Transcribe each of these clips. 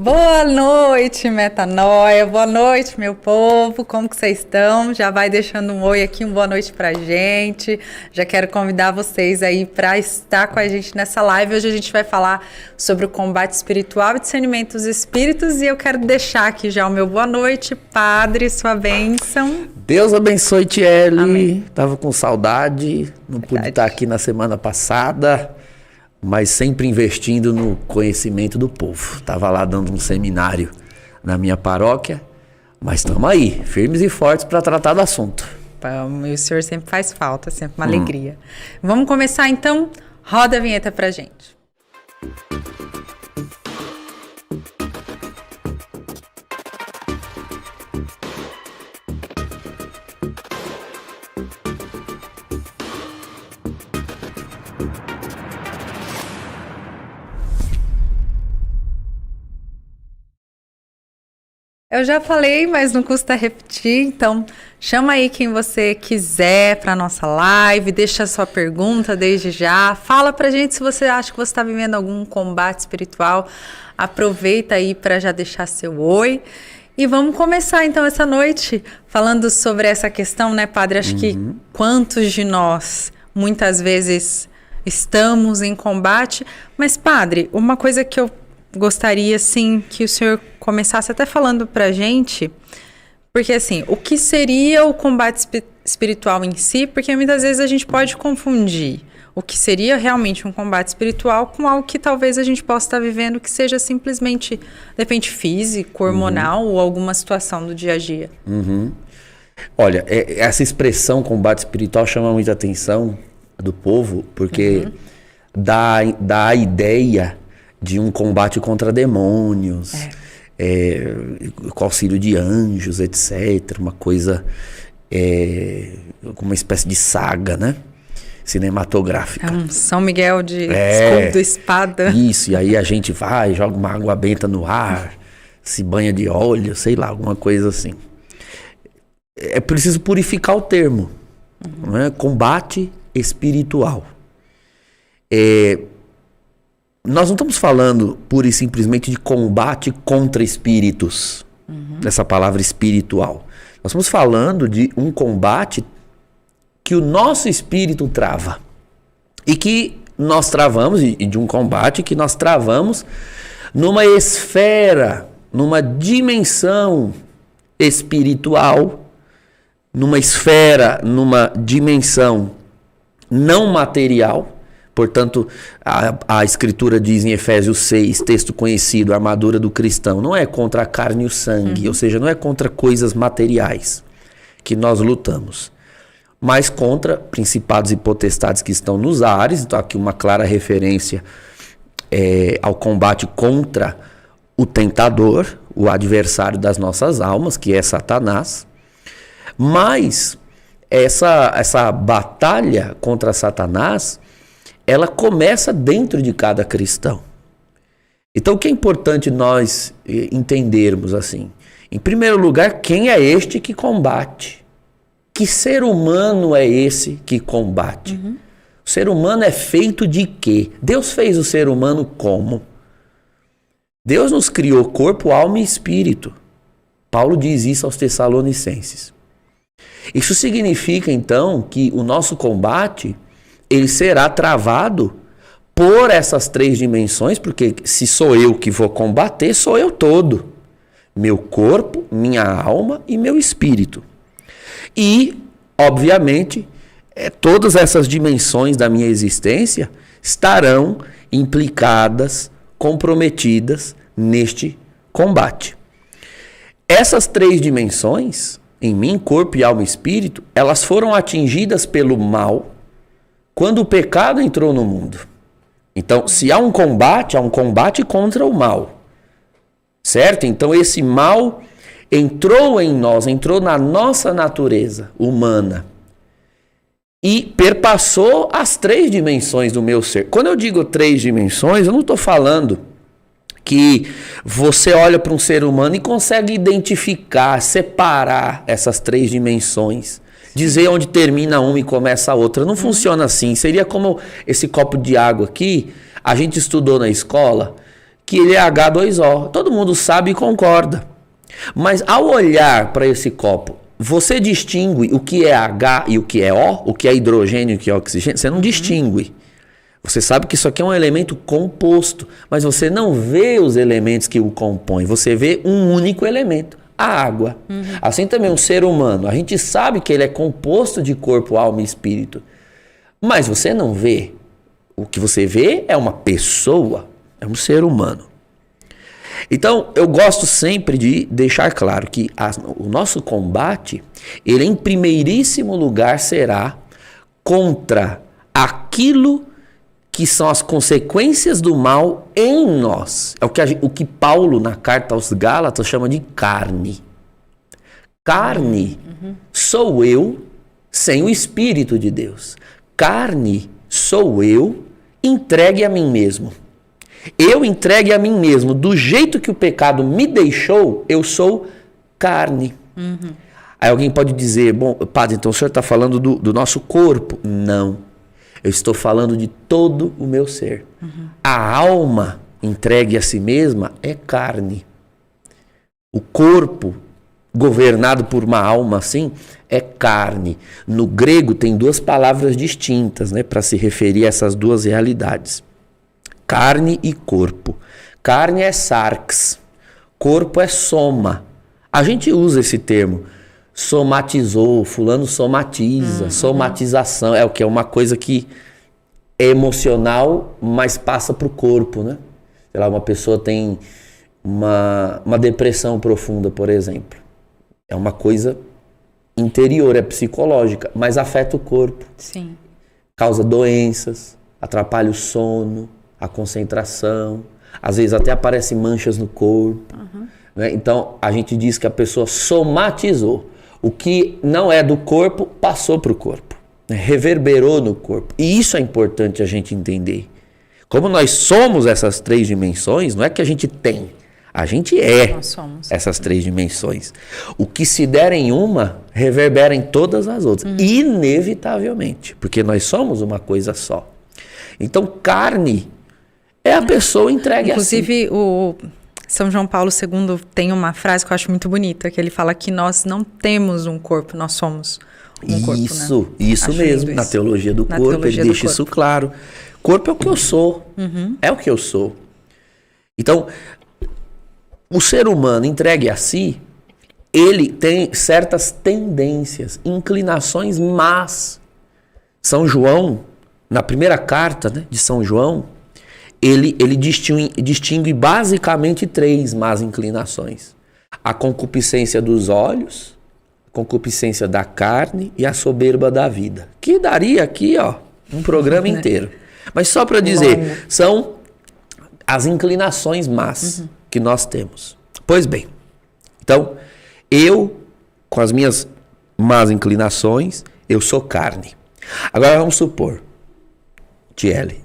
Boa noite, Metanoia. Boa noite, meu povo. Como que vocês estão? Já vai deixando um oi aqui, uma boa noite pra gente. Já quero convidar vocês aí para estar com a gente nessa live. Hoje a gente vai falar sobre o combate espiritual e discernimento dos espíritos. E eu quero deixar aqui já o meu boa noite, Padre, sua bênção. Deus abençoe, Tiele. Amém. Tava com saudade, não pude estar aqui na semana passada, mas sempre investindo no conhecimento do povo. Estava lá dando um seminário na minha paróquia, mas estamos aí, firmes e fortes para tratar do assunto. E o senhor sempre faz falta, sempre uma alegria. Vamos começar então? Roda a vinheta pra gente. Eu já falei, mas não custa repetir, então chama aí quem você quiser para nossa live, deixa a sua pergunta desde já, fala pra gente se você acha que você está vivendo algum combate espiritual, aproveita aí para já deixar seu oi. E vamos começar então essa noite falando sobre essa questão, né, Padre? Acho que quantos de nós muitas vezes estamos em combate, mas Padre, uma coisa que eu gostaria, assim, que o senhor começasse até falando pra gente, porque, assim, o que seria o combate espiritual em si, porque muitas vezes a gente pode confundir o que seria realmente um combate espiritual com algo que talvez a gente possa estar vivendo que seja simplesmente, de repente, físico, hormonal ou alguma situação do dia a dia. Olha, essa expressão combate espiritual chama muita atenção do povo, porque dá a ideia de um combate contra demônios, com auxílio de anjos, etc. Uma coisa, uma espécie de saga, né? Cinematográfica. São Miguel de escudo, espada. Isso, e aí a gente vai, joga uma água benta no ar, se banha de óleo, sei lá, alguma coisa assim. É preciso purificar o termo, não é? Combate espiritual. Nós não estamos falando pura e simplesmente de combate contra espíritos, dessa palavra espiritual. Nós estamos falando de um combate que o nosso espírito trava e que nós travamos, e de um combate que nós travamos numa esfera, numa dimensão espiritual, numa esfera, numa dimensão não material. Portanto, a Escritura diz em Efésios 6, texto conhecido, a armadura do cristão, não é contra a carne e o sangue, ou seja, não é contra coisas materiais que nós lutamos, mas contra principados e potestades que estão nos ares. Então aqui uma clara referência ao combate contra o tentador, o adversário das nossas almas, que é Satanás. Mas essa batalha contra Satanás, ela começa dentro de cada cristão. Então o que é importante nós entendermos assim? Em primeiro lugar, quem é este que combate? Que ser humano é esse que combate? O ser humano é feito de quê? Deus fez o ser humano como? Deus nos criou corpo, alma e espírito. Paulo diz isso aos Tessalonicenses. Isso significa, então, que o nosso combate ele será travado por essas 3 dimensões, porque se sou eu que vou combater, sou eu todo. Meu corpo, minha alma e meu espírito. E, obviamente, todas essas dimensões da minha existência estarão implicadas, comprometidas neste combate. Essas 3 dimensões, em mim, corpo e alma e espírito, elas foram atingidas pelo mal quando o pecado entrou no mundo. Então, se há um combate contra o mal. Certo? Então esse mal entrou em nós, entrou na nossa natureza humana e perpassou as 3 dimensões do meu ser. Quando eu digo 3 dimensões, eu não estou falando que você olha para um ser humano e consegue identificar, separar essas 3 dimensões, dizer onde termina uma e começa a outra. Não funciona assim. Seria como esse copo de água aqui, a gente estudou na escola que ele é H2O. Todo mundo sabe e concorda. Mas ao olhar para esse copo, você distingue o que é H e o que é O? O que é hidrogênio e o que é oxigênio? Você não distingue. Você sabe que isso aqui é um elemento composto, mas você não vê os elementos que o compõem. Você vê um único elemento, a água. Assim também um ser humano. A gente sabe que ele é composto de corpo, alma e espírito. Mas você não vê. O que você vê é uma pessoa. É um ser humano. Então, eu gosto sempre de deixar claro que o nosso combate, ele em primeiríssimo lugar será contra aquilo que são as consequências do mal em nós. É o que Paulo, na carta aos Gálatas, chama de carne. Carne sou eu sem o Espírito de Deus. Carne sou eu entregue a mim mesmo. Eu entregue a mim mesmo, do jeito que o pecado me deixou, eu sou carne. Aí alguém pode dizer, bom, padre, então o senhor está falando do nosso corpo. Não, eu estou falando de todo o meu ser. A alma entregue a si mesma é carne. O corpo, governado por uma alma assim, é carne. No grego tem 2 palavras distintas, né, para se referir a essas 2 realidades. Carne e corpo. Carne é sarx, corpo é soma. A gente usa esse termo, somatizou, fulano somatiza, somatização, é o que é uma coisa que é emocional, mas passa para o corpo, né? Sei lá, uma pessoa tem uma depressão profunda, por exemplo. É uma coisa interior, é psicológica, mas afeta o corpo. Sim. Causa doenças, atrapalha o sono, a concentração, às vezes até aparecem manchas no corpo. Né? Então, a gente diz que a pessoa somatizou. O que não é do corpo, passou para o corpo. Né? Reverberou no corpo. E isso é importante a gente entender. Como nós somos essas 3 dimensões, não é que a gente tem. A gente é essas 3 dimensões. O que se der em uma, reverbera em todas as outras. Inevitavelmente. Porque nós somos uma coisa só. Então, carne é a pessoa entregue a si. Inclusive, o São João Paulo II tem uma frase que eu acho muito bonita, que ele fala que nós não temos um corpo, nós somos um corpo. Isso mesmo. Na teologia do corpo, ele deixa isso claro. Corpo é o que eu sou. É o que eu sou. Então, o ser humano entregue a si, ele tem certas tendências, inclinações más. São João, na primeira carta, né, de São João, ele distingue basicamente 3 más inclinações. A concupiscência dos olhos, a concupiscência da carne e a soberba da vida. Que daria aqui, ó, um programa inteiro. Mas só para dizer, são as inclinações más que nós temos. Pois bem, então, eu, com as minhas más inclinações, eu sou carne. Agora vamos supor, Tiele,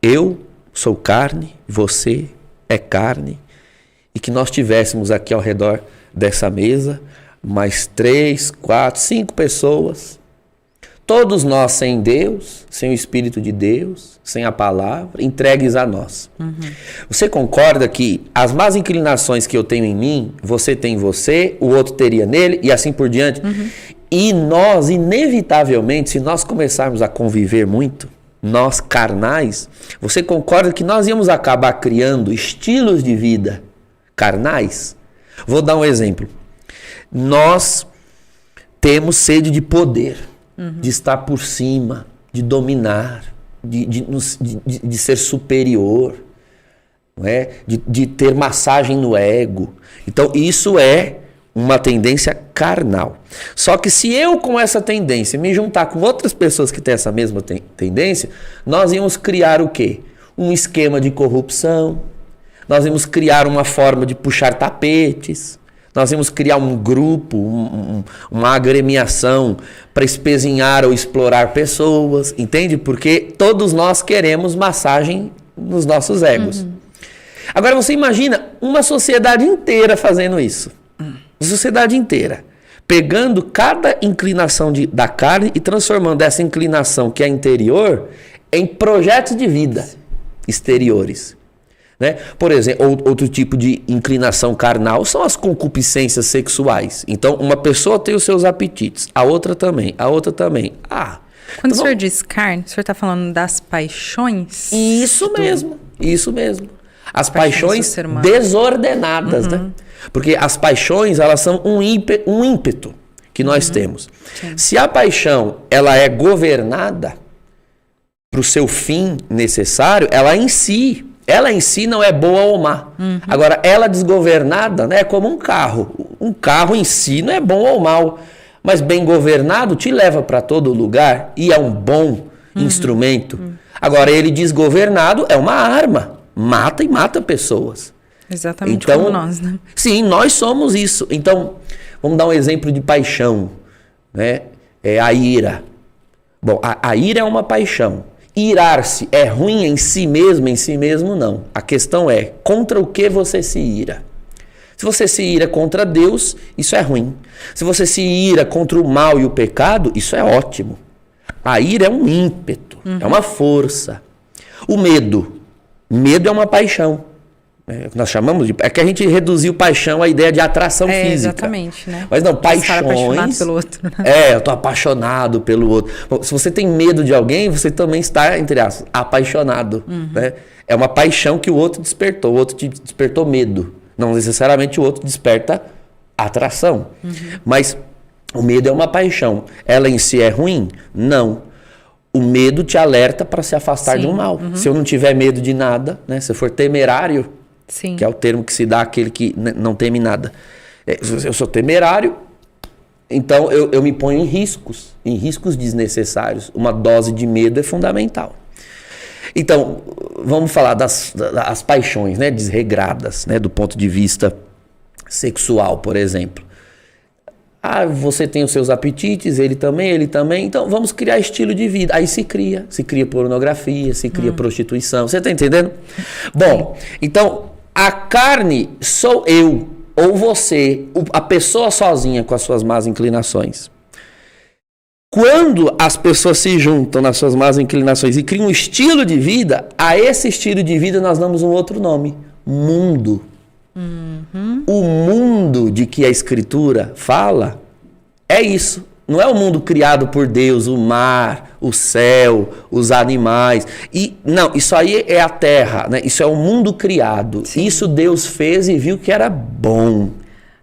eu sou carne, você é carne, e que nós tivéssemos aqui ao redor dessa mesa mais 3, 4, 5 pessoas, todos nós sem Deus, sem o Espírito de Deus, sem a palavra, entregues a nós. Você concorda que as más inclinações que eu tenho em mim, você tem em você, o outro teria nele, e assim por diante? E nós, inevitavelmente, se nós começarmos a conviver muito, nós carnais, você concorda que nós íamos acabar criando estilos de vida carnais? Vou dar um exemplo. Nós temos sede de poder, de estar por cima, de dominar, de ser superior, não é? De ter massagem no ego. Então isso é uma tendência carnal. Só que se eu com essa tendência me juntar com outras pessoas que têm essa mesma tendência, nós íamos criar o quê? Um esquema de corrupção, nós íamos criar uma forma de puxar tapetes, nós íamos criar um grupo, uma agremiação para espezinhar ou explorar pessoas, entende? Porque todos nós queremos massagem nos nossos egos. Agora você imagina uma sociedade inteira fazendo isso. A sociedade inteira. Pegando cada inclinação da carne e transformando essa inclinação que é interior em projetos de vida exteriores. Né? Por exemplo, outro tipo de inclinação carnal são as concupiscências sexuais. Então, uma pessoa tem os seus apetites, a outra também, a outra também. Quando o senhor diz carne, o senhor está falando das paixões? Isso mesmo, isso mesmo. As paixões desordenadas, né? Porque as paixões, elas são um ímpeto que nós temos. Sim. Se a paixão, ela é governada para o seu fim necessário, ela em si não é boa ou má. Agora, ela desgovernada, né, é como um carro. Um carro em si não é bom ou mal, mas bem governado te leva para todo lugar e é um bom instrumento. Agora, ele desgovernado é uma arma. Mata e mata pessoas. Exatamente como nós, né? Sim, nós somos isso. Então, vamos dar um exemplo de paixão, né? É a ira. Bom, a ira é uma paixão. Irar-se é ruim em si mesmo não. A questão é, contra o que você se ira? Se você se ira contra Deus, isso é ruim. Se você se ira contra o mal e o pecado, isso é ótimo. A ira é um ímpeto, é uma força. O medo é uma paixão. Nós chamamos de... É que a gente reduziu paixão à ideia de atração física. Exatamente, né? Mas não, paixões... apaixonado pelo outro. Né? Eu tô apaixonado pelo outro. Bom, se você tem medo de alguém, você também está, entre aspas, apaixonado. Né? É uma paixão que o outro despertou. O outro te despertou medo. Não necessariamente o outro desperta atração. Mas o medo é uma paixão. Ela em si é ruim? Não. O medo te alerta para se afastar de um mal. Se eu não tiver medo de nada, né? Se eu for temerário, Sim. que é o termo que se dá àquele que não teme nada. Eu sou temerário, então eu me ponho em riscos desnecessários. Uma dose de medo é fundamental. Então, vamos falar das paixões, né? Desregradas, né? Do ponto de vista sexual, por exemplo. Você tem os seus apetites, ele também, então vamos criar estilo de vida. Aí se cria pornografia, se cria prostituição, você está entendendo? Bom, então a carne sou eu, ou você, a pessoa sozinha com as suas más inclinações. Quando as pessoas se juntam nas suas más inclinações e criam um estilo de vida, a esse estilo de vida nós damos um outro nome, mundo. O mundo de que a Escritura fala é isso. Não é o mundo criado por Deus, o mar, o céu, os animais. Não, isso aí é a terra, né? Isso é o mundo criado. Sim. Isso Deus fez e viu que era bom.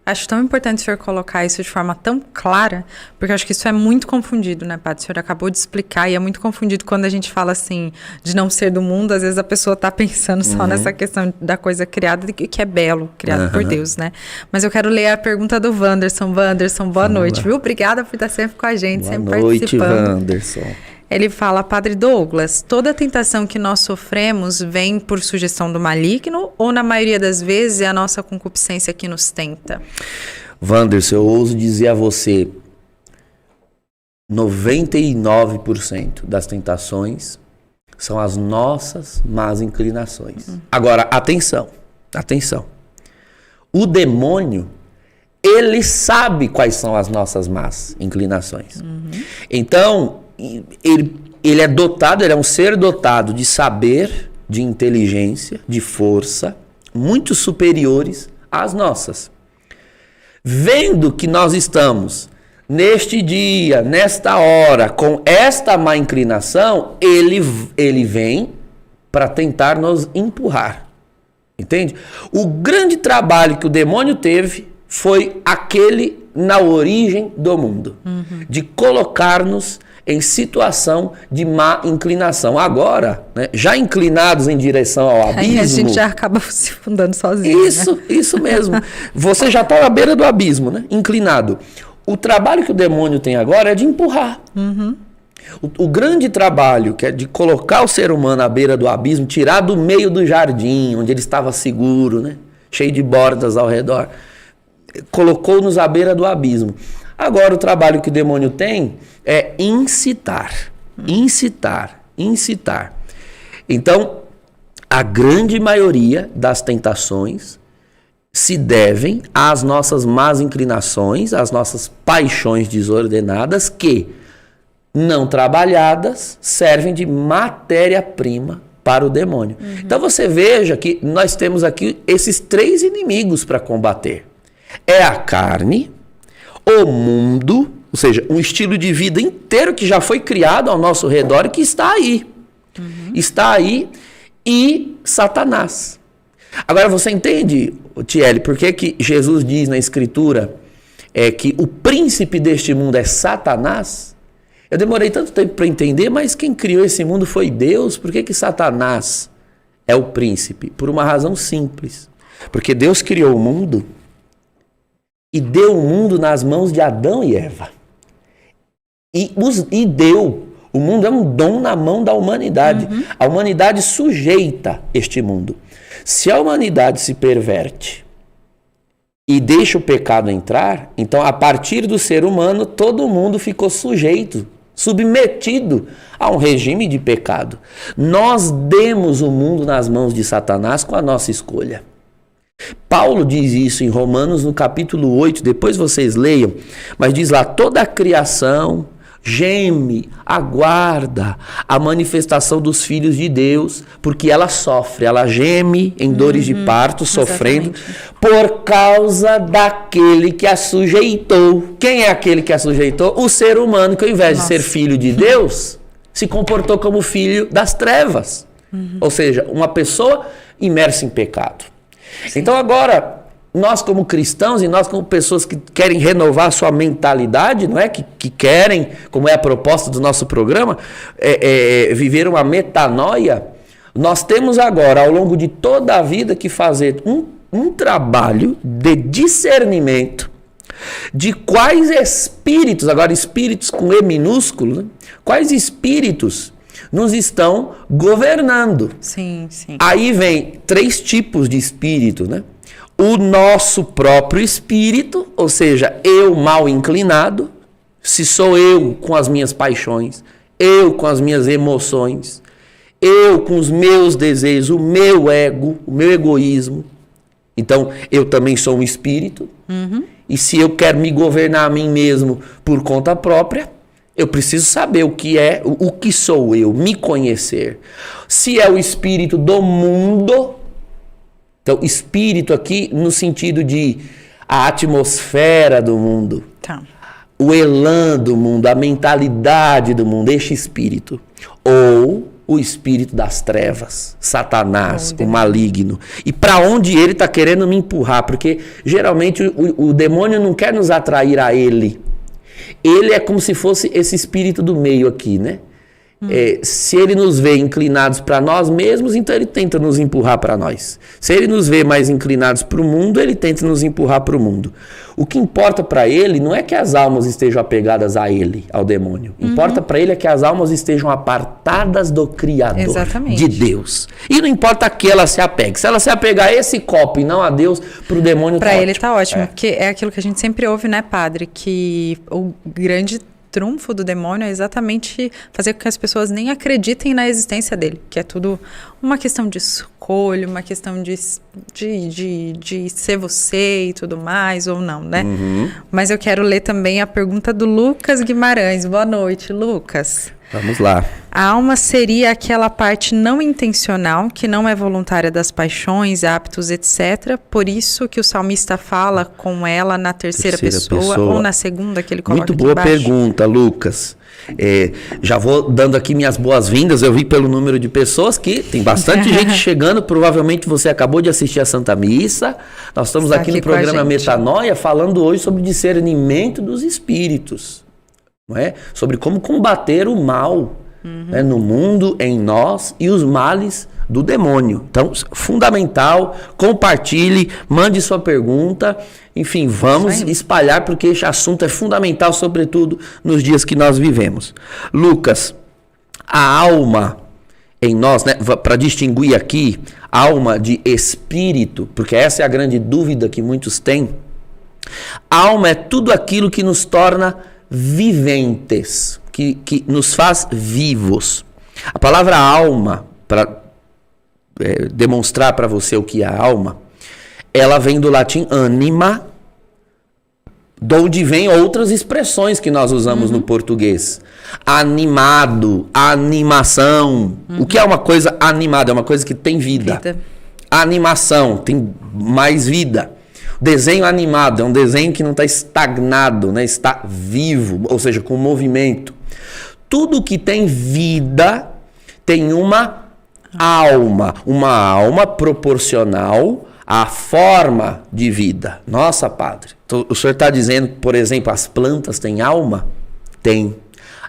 Acho tão importante o senhor colocar isso de forma tão clara, porque eu acho que isso é muito confundido, né, Padre? O senhor acabou de explicar e é muito confundido quando a gente fala assim, de não ser do mundo, às vezes a pessoa está pensando só nessa questão da coisa criada, que é belo, criado por Deus, né? Mas eu quero ler a pergunta do Wanderson. Wanderson, boa noite, viu? Obrigada por estar sempre com a gente, sempre participando. Boa noite, Wanderson. Ele fala, Padre Douglas, toda tentação que nós sofremos vem por sugestão do maligno ou na maioria das vezes é a nossa concupiscência que nos tenta? Wanderson, eu ouso dizer a você, 99% das tentações são as nossas más inclinações. Agora, atenção. O demônio, ele sabe quais são as nossas más inclinações. Então, ele é dotado, ele é um ser dotado de saber, de inteligência, de força, muito superiores às nossas. Vendo que nós estamos, neste dia, nesta hora, com esta má inclinação, ele vem para tentar nos empurrar. Entende? O grande trabalho que o demônio teve foi aquele na origem do mundo. De colocar-nos em situação de má inclinação. Agora, né, já inclinados em direção ao abismo... Aí a gente já acaba se fundando sozinho. Isso mesmo. Você já está à beira do abismo, né? Inclinado. O trabalho que o demônio tem agora é de empurrar. O grande trabalho, que é de colocar o ser humano à beira do abismo, tirar do meio do jardim, onde ele estava seguro, né? Cheio de bordas ao redor, colocou-nos à beira do abismo. Agora, o trabalho que o demônio tem é incitar. Então, a grande maioria das tentações se devem às nossas más inclinações, às nossas paixões desordenadas que, não trabalhadas, servem de matéria-prima para o demônio. Então, você veja que nós temos aqui esses 3 inimigos para combater. É a carne, o mundo, ou seja, um estilo de vida inteiro que já foi criado ao nosso redor e que está aí. Está aí, e Satanás. Agora, você entende, Thiele, por que Jesus diz na Escritura que o príncipe deste mundo é Satanás? Eu demorei tanto tempo para entender, mas quem criou esse mundo foi Deus. Por que Satanás é o príncipe? Por uma razão simples. Porque Deus criou o mundo e deu o mundo nas mãos de Adão e Eva. E deu. O mundo é um dom na mão da humanidade. A humanidade sujeita este mundo. Se a humanidade se perverte e deixa o pecado entrar, então a partir do ser humano todo mundo ficou sujeito, submetido a um regime de pecado. Nós demos o mundo nas mãos de Satanás com a nossa escolha. Paulo diz isso em Romanos no capítulo 8, depois vocês leiam, mas diz lá, toda a criação geme, aguarda a manifestação dos filhos de Deus, porque ela sofre, ela geme em dores de parto, sofrendo, por causa daquele que a sujeitou. Quem é aquele que a sujeitou? O ser humano, que ao invés de ser filho de Deus, se comportou como filho das trevas. Ou seja, uma pessoa imersa em pecado. Sim. Então agora, nós como cristãos e nós como pessoas que querem renovar a sua mentalidade, não é? Que querem, como é a proposta do nosso programa, viver uma metanoia, nós temos agora, ao longo de toda a vida, que fazer um trabalho de discernimento de quais espíritos, agora espíritos com E minúsculo, né? Quais espíritos nos estão governando. Sim, sim. Aí vem 3 tipos de espírito, né? O nosso próprio espírito, ou seja, eu mal inclinado, se sou eu com as minhas paixões, eu com as minhas emoções, eu com os meus desejos, o meu ego, o meu egoísmo. Então, eu também sou um espírito. E se eu quero me governar a mim mesmo por conta própria, eu preciso saber o que sou eu, me conhecer. Se é o espírito do mundo, então espírito aqui no sentido de a atmosfera do mundo, o elan do mundo, a mentalidade do mundo, este espírito. Ou o espírito das trevas, Satanás, o maligno. E para onde ele está querendo me empurrar? Porque geralmente o demônio não quer nos atrair a ele. Ele é como se fosse esse espírito do meio aqui, né? Se ele nos vê inclinados para nós mesmos, então ele tenta nos empurrar para nós. Se ele nos vê mais inclinados para o mundo, ele tenta nos empurrar para o mundo. O que importa para ele não é que as almas estejam apegadas a ele, ao demônio. Importa para ele é que as almas estejam apartadas do Criador, exatamente, de Deus. E não importa a que ela se apegue. Se ela se apegar a esse copo e não a Deus, para o demônio tá ótimo. Para ele tá ótimo, porque é aquilo que a gente sempre ouve, né, padre? Que o grande trunfo do demônio é exatamente fazer com que as pessoas nem acreditem na existência dele, que é tudo uma questão de escolha, uma questão de ser você e tudo mais, ou não, né? Mas eu quero ler também a pergunta do Lucas Guimarães. Boa noite, Lucas. Vamos lá. A alma seria aquela parte não intencional, que não é voluntária das paixões, hábitos, etc. Por isso que o salmista fala com ela na terceira pessoa ou na segunda que ele coloca Muito boa aqui embaixo. Pergunta, Lucas. Já vou dando aqui minhas boas-vindas. Eu vi pelo número de pessoas que tem bastante gente chegando. Provavelmente você acabou de assistir a Santa Missa. Nós estamos aqui no programa Metanoia falando hoje sobre discernimento dos espíritos. Não é? Sobre como combater o mal no mundo, em nós e os males do demônio. Então, fundamental, compartilhe, mande sua pergunta, enfim, vamos espalhar porque esse assunto é fundamental, sobretudo nos dias que nós vivemos. Lucas, a alma em nós, né, para distinguir aqui, alma de espírito, porque essa é a grande dúvida que muitos têm. Alma é tudo aquilo que nos torna viventes, que nos faz vivos. A palavra alma, para demonstrar para você o que é a alma, ela vem do latim anima, de onde vem outras expressões que nós usamos no português. Animado, animação. O que é uma coisa animada? É uma coisa que tem vida. Animação, tem mais vida. Desenho animado é um desenho que não está estagnado, né? Está vivo, ou seja, com movimento. Tudo que tem vida tem uma alma proporcional à forma de vida. Nossa, padre, o senhor está dizendo que, por exemplo, as plantas têm alma? Tem.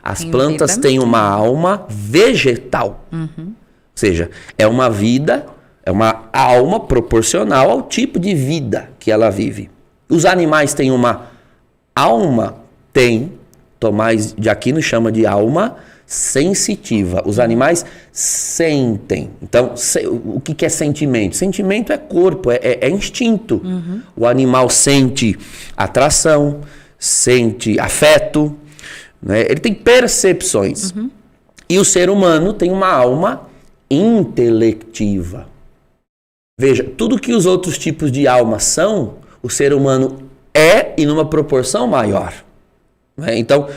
As plantas têm uma alma vegetal. Ou seja, é uma vida... É uma alma proporcional ao tipo de vida que ela vive. Os animais têm uma alma? Tem. Tomás de Aquino chama de alma sensitiva. Os animais sentem. Então, o que é sentimento? Sentimento é corpo, é instinto. O animal sente atração, sente afeto, né? Ele tem percepções. E o ser humano tem uma alma intelectiva. Veja, tudo que os outros tipos de alma são, o ser humano é e numa proporção maior. Né? Então,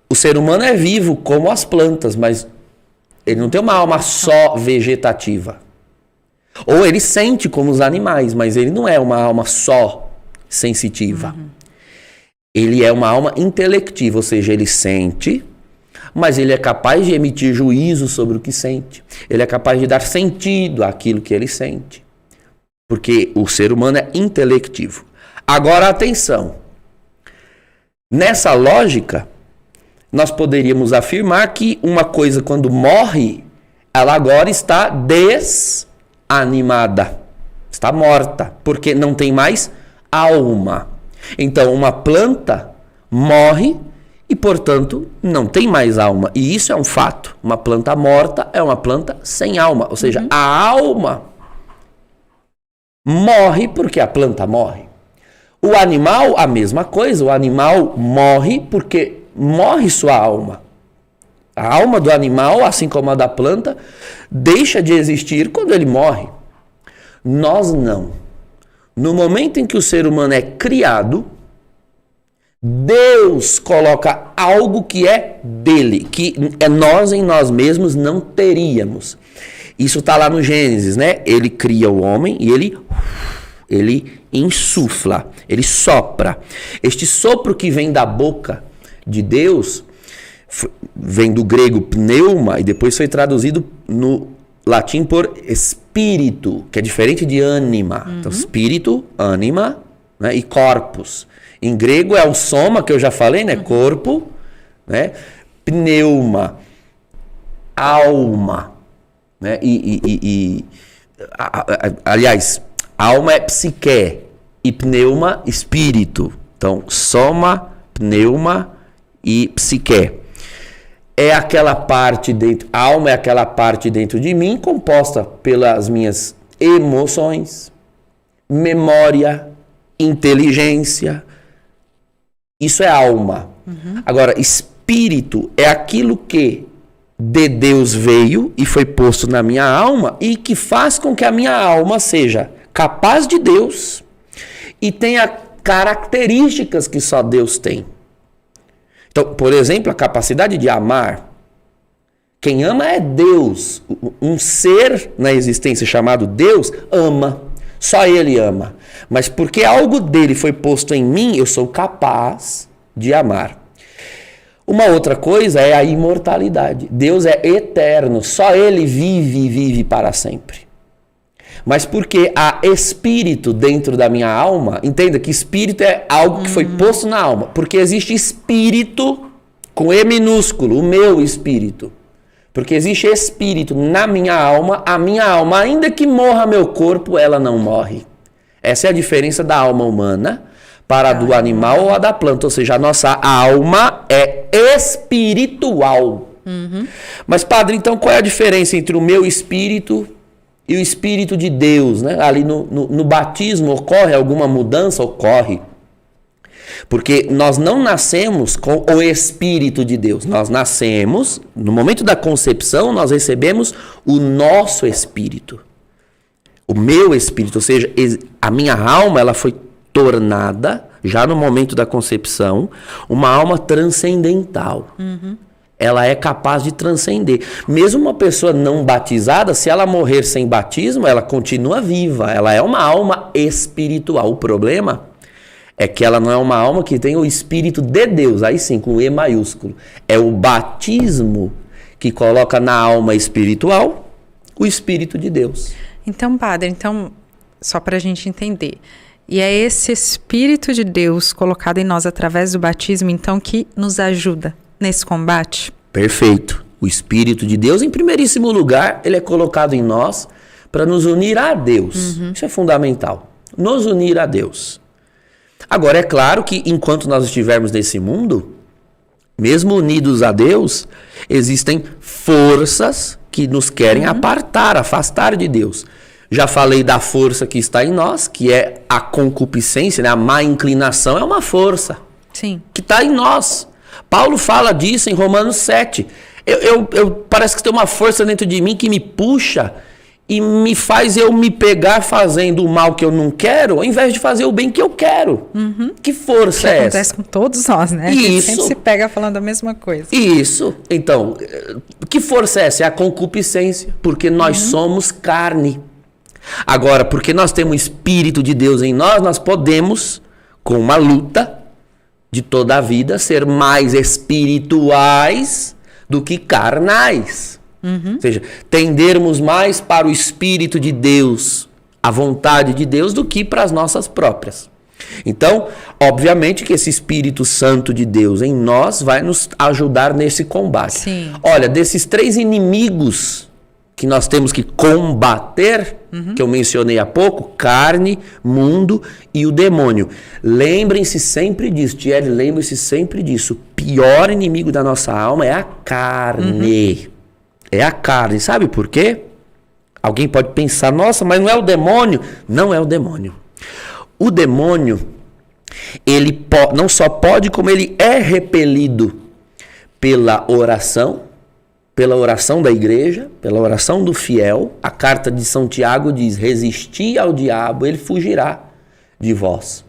o ser humano é vivo como as plantas, mas ele não tem uma alma só vegetativa. Ou ele sente como os animais, mas ele não é uma alma só sensitiva. Ele é uma alma intelectiva, ou seja, ele sente, mas ele é capaz de emitir juízo sobre o que sente. Ele é capaz de dar sentido àquilo que ele sente. Porque o ser humano é intelectivo. Agora, atenção. Nessa lógica, nós poderíamos afirmar que uma coisa, quando morre, ela agora está desanimada. Está morta, porque não tem mais alma. Então, uma planta morre e, portanto, não tem mais alma. E isso é um fato. Uma planta morta é uma planta sem alma. Ou seja, a alma morre porque a planta morre. O animal, a mesma coisa. O animal morre porque morre sua alma. A alma do animal, assim como a da planta, deixa de existir quando ele morre. Nós não. No momento em que o ser humano é criado, Deus coloca algo que é dele, que nós em nós mesmos não teríamos. Isso está lá no Gênesis, né? Ele cria o homem e ele insufla, ele sopra. Este sopro que vem da boca de Deus vem do grego pneuma e depois foi traduzido no latim por espírito, que é diferente de ânima. Então, espírito, ânima, né, e corpus. Em grego é o soma, que eu já falei, né? Corpo, né? Pneuma, alma, né? Aliás, alma é psique e pneuma, espírito. Então, soma, pneuma e psique. É aquela parte dentro, a alma é aquela parte dentro de mim composta pelas minhas emoções, memória, inteligência. Isso é alma. Agora, espírito é aquilo que de Deus veio e foi posto na minha alma e que faz com que a minha alma seja capaz de Deus e tenha características que só Deus tem. Então, por exemplo, a capacidade de amar. Quem ama é Deus. Um ser na existência chamado Deus ama. Só Ele ama. Mas porque algo dele foi posto em mim, eu sou capaz de amar. Uma outra coisa é a imortalidade. Deus é eterno. Só Ele vive e vive para sempre. Mas porque há espírito dentro da minha alma, entenda que espírito é algo que foi posto na alma. Porque existe espírito com E minúsculo, o meu espírito. Porque existe espírito na minha alma, a minha alma, ainda que morra meu corpo, ela não morre. Essa é a diferença da alma humana para a do animal ou a da planta. Ou seja, a nossa alma é espiritual. Mas, padre, então qual é a diferença entre o meu espírito e o Espírito de Deus, né? Ali no batismo ocorre alguma mudança? Ocorre. Porque nós não nascemos com o Espírito de Deus. Nós nascemos, no momento da concepção, nós recebemos o nosso Espírito. O meu Espírito, ou seja, a minha alma, ela foi tornada, já no momento da concepção, uma alma transcendental. Ela é capaz de transcender. Mesmo uma pessoa não batizada, se ela morrer sem batismo, ela continua viva. Ela é uma alma espiritual. O problema é que ela não é uma alma que tem o Espírito de Deus. Aí sim, com E maiúsculo. É o batismo que coloca na alma espiritual o Espírito de Deus. Então, padre, só para a gente entender. E é esse Espírito de Deus colocado em nós através do batismo, então, que nos ajuda nesse combate? Perfeito. O Espírito de Deus, em primeiríssimo lugar, ele é colocado em nós para nos unir a Deus. Isso é fundamental. Nos unir a Deus. Agora, é claro que enquanto nós estivermos nesse mundo, mesmo unidos a Deus, existem forças que nos querem afastar de Deus. Já falei da força que está em nós, que é a concupiscência, né? A má inclinação é uma força. Sim. Que está em nós. Paulo fala disso em Romanos 7. Parece que tem uma força dentro de mim que me puxa e me faz eu me pegar fazendo o mal que eu não quero, ao invés de fazer o bem que eu quero. Que força é essa? Acontece com todos nós, né? Isso. A gente sempre se pega falando a mesma coisa. Isso. Então, que força é essa? É a concupiscência, porque nós somos carne. Agora, porque nós temos o Espírito de Deus em nós, nós podemos, com uma luta de toda a vida, ser mais espirituais do que carnais. Ou seja, tendermos mais para o Espírito de Deus, a vontade de Deus, do que para as nossas próprias. Então, obviamente que esse Espírito Santo de Deus em nós vai nos ajudar nesse combate. Sim. Olha, desses 3 inimigos que nós temos que combater, que eu mencionei há pouco, carne, mundo e o demônio. Lembrem-se sempre disso, Thierry, lembrem-se sempre disso. O pior inimigo da nossa alma é a carne. É a carne. Sabe por quê? Alguém pode pensar, nossa, mas não é o demônio? Não é o demônio. O demônio, ele não só pode, como ele é repelido pela oração da igreja, pela oração do fiel. A carta de São Tiago diz: resisti ao diabo, ele fugirá de vós.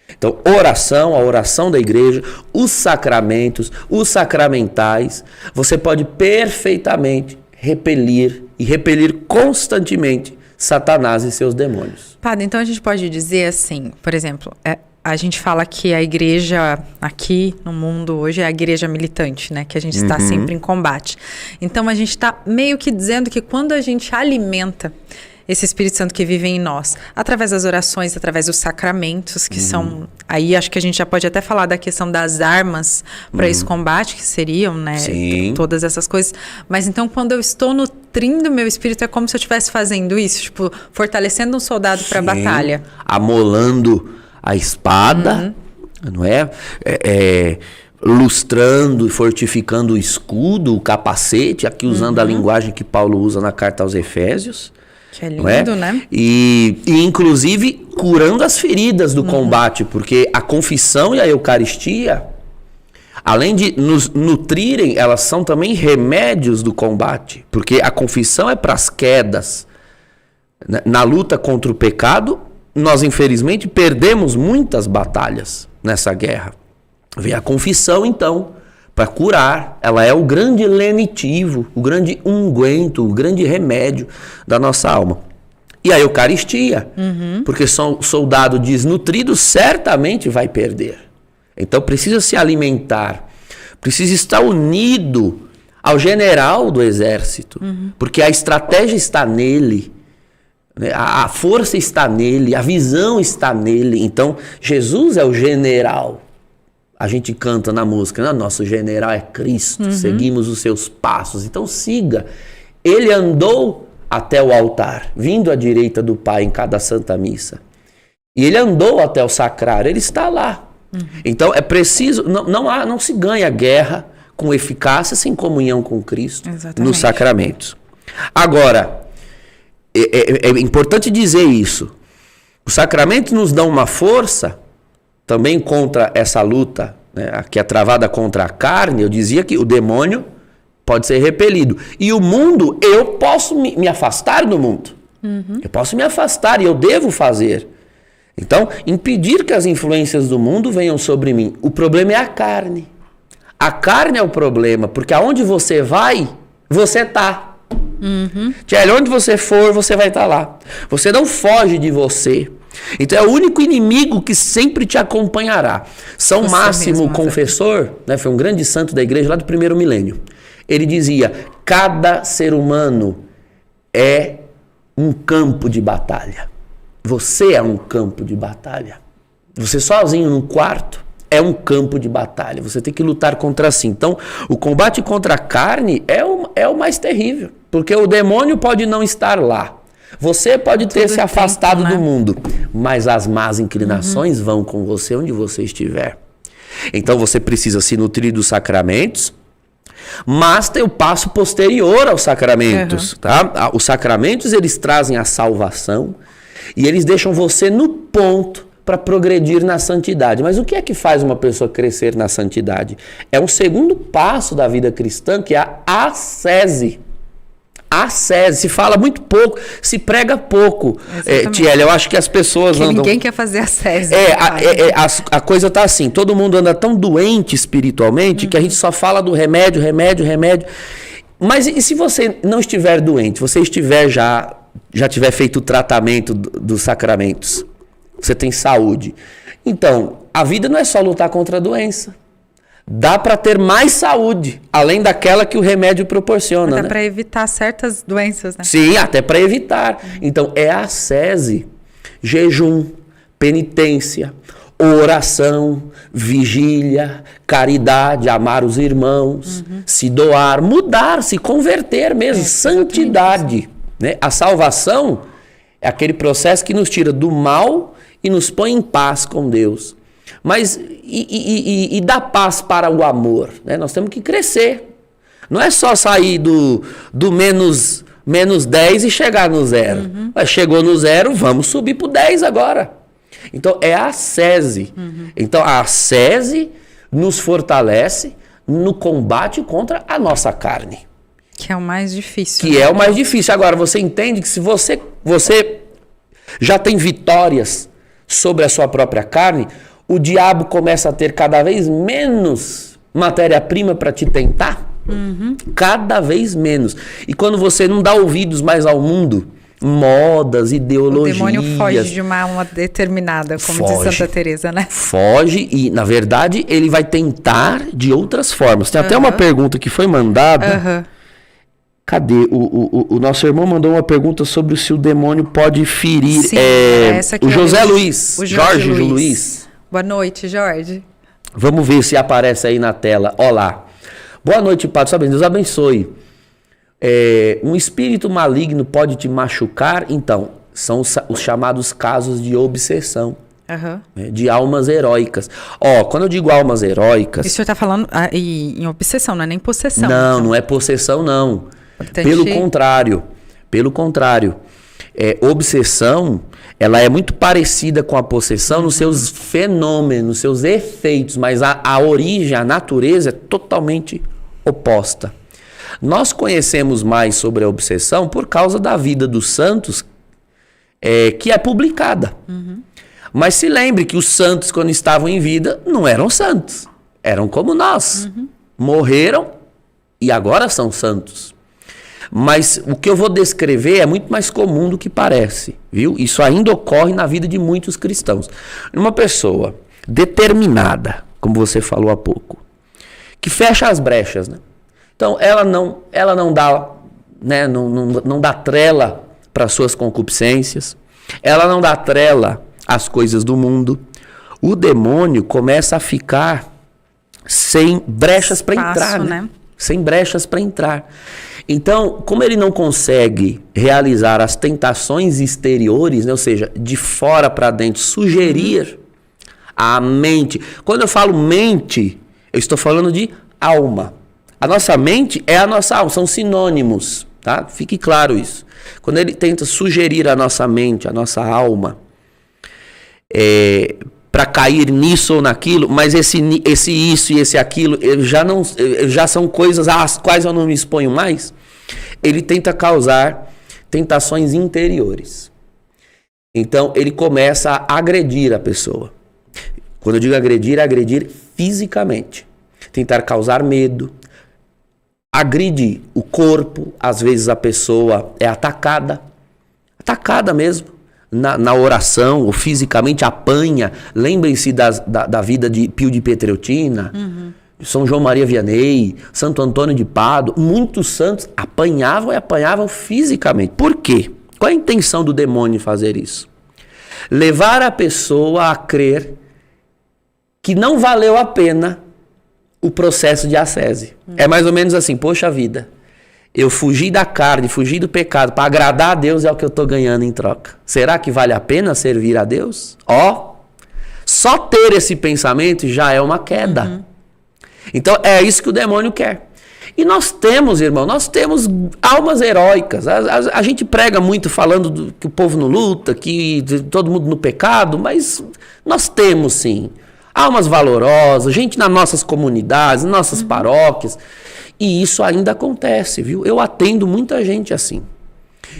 Então, a oração da igreja, os sacramentos, os sacramentais, você pode perfeitamente repelir constantemente Satanás e seus demônios. Padre, então a gente pode dizer assim, por exemplo, a gente fala que a igreja aqui no mundo hoje é a igreja militante, né? Que a gente está sempre em combate. Então, a gente está meio que dizendo que quando a gente alimenta esse Espírito Santo que vive em nós, através das orações, através dos sacramentos, que são... Aí acho que a gente já pode até falar da questão das armas para esse combate, que seriam, né? Sim. Todas essas coisas. Mas então, quando eu estou nutrindo meu espírito, é como se eu estivesse fazendo isso, tipo, fortalecendo um soldado para a batalha. Amolando a espada, não é? Lustrando e fortificando o escudo, o capacete, aqui usando a linguagem que Paulo usa na carta aos Efésios. Que é lindo, né? E inclusive curando as feridas do combate, porque a confissão e a Eucaristia, além de nos nutrirem, elas são também remédios do combate, porque a confissão é para as quedas. Na luta contra o pecado, nós infelizmente perdemos muitas batalhas nessa guerra. Vem a confissão então, para curar, ela é o grande lenitivo, o grande unguento, o grande remédio da nossa alma. E a Eucaristia, porque soldado desnutrido certamente vai perder. Então precisa se alimentar, precisa estar unido ao general do exército, porque a estratégia está nele, né? A força está nele, a visão está nele. Então Jesus é o general. A gente canta na música, né? Nosso general é Cristo, seguimos os seus passos. Então siga. Ele andou até o altar, vindo à direita do Pai em cada Santa Missa. E ele andou até o sacrário, ele está lá. Então é preciso, não se ganha guerra com eficácia sem comunhão com Cristo. Exatamente. Nos sacramentos. Agora, é importante dizer isso. Os sacramentos nos dão uma força também contra essa luta, né, que é travada contra a carne. Eu dizia que o demônio pode ser repelido. E o mundo, eu posso me afastar do mundo. Eu posso me afastar e eu devo fazer. Então, impedir que as influências do mundo venham sobre mim. O problema é a carne. A carne é o problema, porque aonde você vai, você está. Tchelle, onde você for, você vai estar lá. Você não foge de você. Então é o único inimigo que sempre te acompanhará. São você Máximo, mesmo, confessor, né, foi um grande santo da igreja lá do primeiro milênio. Ele dizia, cada ser humano é um campo de batalha. Você é um campo de batalha. Você sozinho num quarto é um campo de batalha. Você tem que lutar contra si. Então, o combate contra a carne é o mais terrível. Porque o demônio pode não estar lá. Você pode ter se afastado do mundo. Mas as más inclinações vão com você onde você estiver. Então, você precisa se nutrir dos sacramentos. Mas tem o passo posterior aos sacramentos. Tá? Os sacramentos, eles trazem a salvação. E eles deixam você no ponto para progredir na santidade. Mas o que é que faz uma pessoa crescer na santidade? É um segundo passo da vida cristã, que é a ascese. Ascese, se fala muito pouco, se prega pouco. Tchelle, eu acho que as pessoas andam... Ninguém quer fazer ascese. A coisa tá assim, todo mundo anda tão doente espiritualmente que a gente só fala do remédio. Mas e se você não estiver doente, você estiver já tiver feito o tratamento dos sacramentos, você tem saúde. Então, a vida não é só lutar contra a doença. Dá para ter mais saúde, além daquela que o remédio proporciona. Até para evitar certas doenças, né? Sim, até para evitar. Então, é a ascese, jejum, penitência, oração, vigília, caridade, amar os irmãos, se doar, mudar, se converter mesmo, santidade. Né? A salvação é aquele processo que nos tira do mal e nos põe em paz com Deus. Mas e dá paz para o amor, né? Nós temos que crescer. Não é só sair do menos 10 e chegar no zero. Mas chegou no zero, vamos subir para o 10 agora. Então é a ascese. Então a ascese nos fortalece no combate contra a nossa carne. Que é o mais difícil. Que é o mais difícil. Agora, você entende que se você já tem vitórias sobre a sua própria carne, o diabo começa a ter cada vez menos matéria-prima para te tentar. Cada vez menos. E quando você não dá ouvidos mais ao mundo, modas, ideologias. O demônio foge de uma alma determinada, como diz Santa Teresa, né? Foge e, na verdade, ele vai tentar de outras formas. Tem até uma pergunta que foi mandada. Cadê? O nosso irmão mandou uma pergunta sobre se o demônio pode ferir. Sim, essa o José Luiz. Jorge Luiz. Boa noite, Jorge. Vamos ver se aparece aí na tela. Olá. Boa noite, Padre. Deus abençoe. Um espírito maligno pode te machucar? Então, são os chamados casos de obsessão. Né, de almas heróicas. Quando eu digo almas heróicas... Isso o senhor está falando em obsessão, não é nem possessão. Não, então. Não é possessão, não. Importante. Pelo contrário. Obsessão, ela é muito parecida com a possessão nos seus fenômenos, nos seus efeitos, mas a origem, a natureza é totalmente oposta. Nós conhecemos mais sobre a obsessão por causa da vida dos santos, que é publicada. Mas se lembre que os santos, quando estavam em vida, não eram santos. Eram como nós. Morreram e agora são santos. Mas o que eu vou descrever é muito mais comum do que parece, viu? Isso ainda ocorre na vida de muitos cristãos. Uma pessoa determinada, como você falou há pouco, que fecha as brechas, né? Então, ela não dá, né, não dá trela para suas concupiscências, ela não dá trela às coisas do mundo. O demônio começa a ficar sem brechas para entrar, né? Sem brechas para entrar. Então, como ele não consegue realizar as tentações exteriores, né, ou seja, de fora para dentro, sugerir a mente. Quando eu falo mente, eu estou falando de alma. A nossa mente é a nossa alma, são sinônimos, tá? Fique claro isso. Quando ele tenta sugerir a nossa mente, a nossa alma, para cair nisso ou naquilo, mas esse isso e esse aquilo já são coisas às quais eu não me exponho mais. Ele tenta causar tentações interiores. Então ele começa a agredir a pessoa. Quando eu digo agredir, é agredir fisicamente. Tentar causar medo, agredir o corpo. Às vezes a pessoa é atacada mesmo. Na oração, ou fisicamente apanha. Lembrem-se da vida de Pio de Pietreutina, São João Maria Vianney, Santo Antônio de Pádua. Muitos santos apanhavam fisicamente. Por quê? Qual é a intenção do demônio em fazer isso? Levar a pessoa a crer que não valeu a pena o processo de ascese. É mais ou menos assim, poxa vida, eu fugi da carne, fugi do pecado, para agradar a Deus é o que eu estou ganhando em troca. Será que vale a pena servir a Deus? Só ter esse pensamento já é uma queda. Então é isso que o demônio quer. E nós temos, irmão, almas heróicas. A gente prega muito falando que o povo não luta, que todo mundo no pecado, mas nós temos sim almas valorosas, gente nas nossas comunidades, nas nossas paróquias. E isso ainda acontece, viu? Eu atendo muita gente assim,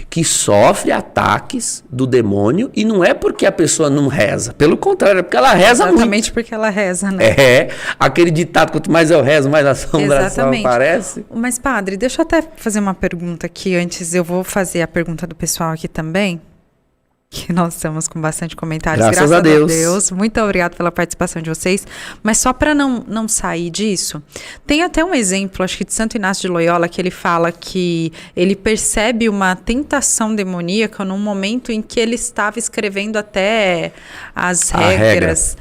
que sofre ataques do demônio, e não é porque a pessoa não reza, pelo contrário, é porque ela reza muito. Exatamente porque ela reza, né? Aquele ditado, quanto mais eu rezo, mais a assombração aparece. Mas, padre, deixa eu até fazer uma pergunta aqui antes, eu vou fazer a pergunta do pessoal aqui também, que nós estamos com bastante comentários. Graças a Deus. Muito obrigado pela participação de vocês. Mas só para não sair disso, tem até um exemplo, acho que de Santo Inácio de Loyola, que ele fala que ele percebe uma tentação demoníaca num momento em que ele estava escrevendo até as regras.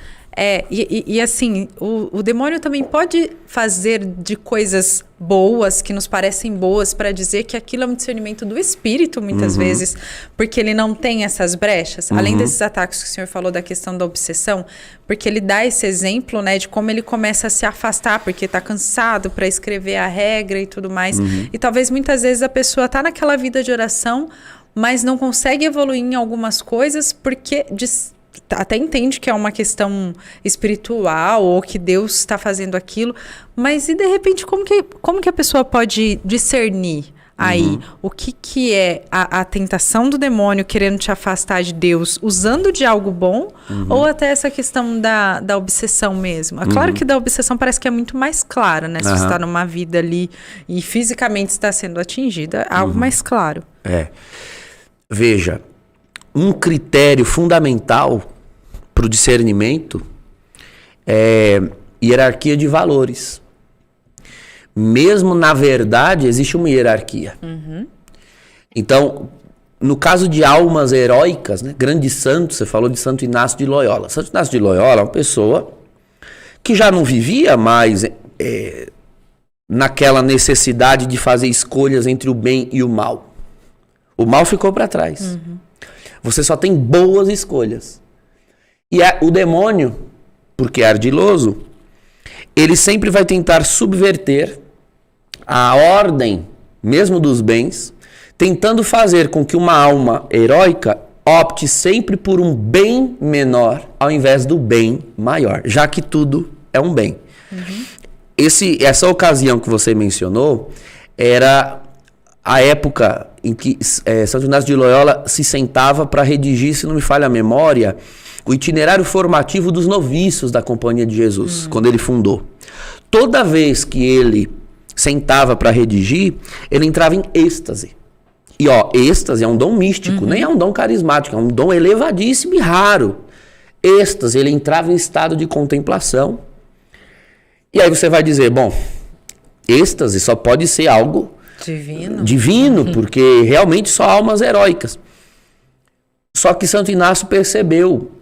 E assim, o demônio também pode fazer de coisas boas, que nos parecem boas, para dizer que aquilo é um discernimento do espírito, muitas vezes, porque ele não tem essas brechas. Além desses ataques que o senhor falou da questão da obsessão, porque ele dá esse exemplo, né, de como ele começa a se afastar, porque está cansado para escrever a regra e tudo mais. E talvez muitas vezes a pessoa está naquela vida de oração, mas não consegue evoluir em algumas coisas porque até entende que é uma questão espiritual ou que Deus está fazendo aquilo, mas e de repente como que a pessoa pode discernir aí o que é a tentação do demônio querendo te afastar de Deus usando de algo bom, ou até essa questão da obsessão mesmo? É claro que da obsessão parece que é muito mais claro, né? Se você está numa vida ali e fisicamente está sendo atingida, é algo mais claro. Veja, um critério fundamental para o discernimento é hierarquia de valores. Mesmo na verdade, existe uma hierarquia. Então, no caso de almas heróicas, né, grandes santos, você falou de Santo Inácio de Loyola. Santo Inácio de Loyola é uma pessoa que já não vivia mais naquela necessidade de fazer escolhas entre o bem e o mal. O mal ficou para trás. Você só tem boas escolhas. E o demônio, porque é ardiloso, ele sempre vai tentar subverter a ordem, mesmo dos bens, tentando fazer com que uma alma heróica opte sempre por um bem menor ao invés do bem maior, já que tudo é um bem. Essa ocasião que você mencionou era a época em que Santo Inácio de Loyola se sentava para redigir, se não me falha a memória, o itinerário formativo dos noviços da Companhia de Jesus, quando ele fundou. Toda vez que ele sentava para redigir, ele entrava em êxtase. E êxtase é um dom místico, nem é um dom carismático, é um dom elevadíssimo e raro. Êxtase, ele entrava em estado de contemplação. E aí você vai dizer, bom, êxtase só pode ser algo divino, porque realmente só almas heróicas. Só que Santo Inácio percebeu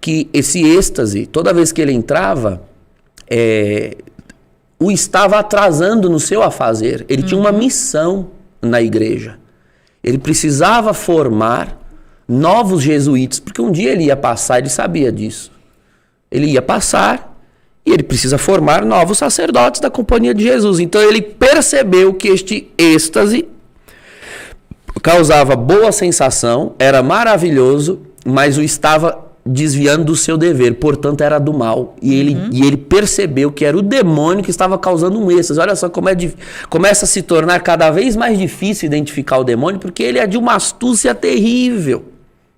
que esse êxtase, toda vez que ele entrava, o estava atrasando no seu afazer. Ele tinha uma missão na igreja. Ele precisava formar novos jesuítas, porque um dia ele ia passar, ele sabia disso. Ele ia passar e ele precisa formar novos sacerdotes da Companhia de Jesus. Então ele percebeu que este êxtase causava boa sensação, era maravilhoso, mas o estava desviando do seu dever, portanto era do mal. E ele percebeu que era o demônio que estava causando um êxtase. Olha só como começa a se tornar cada vez mais difícil identificar o demônio, porque ele é de uma astúcia terrível.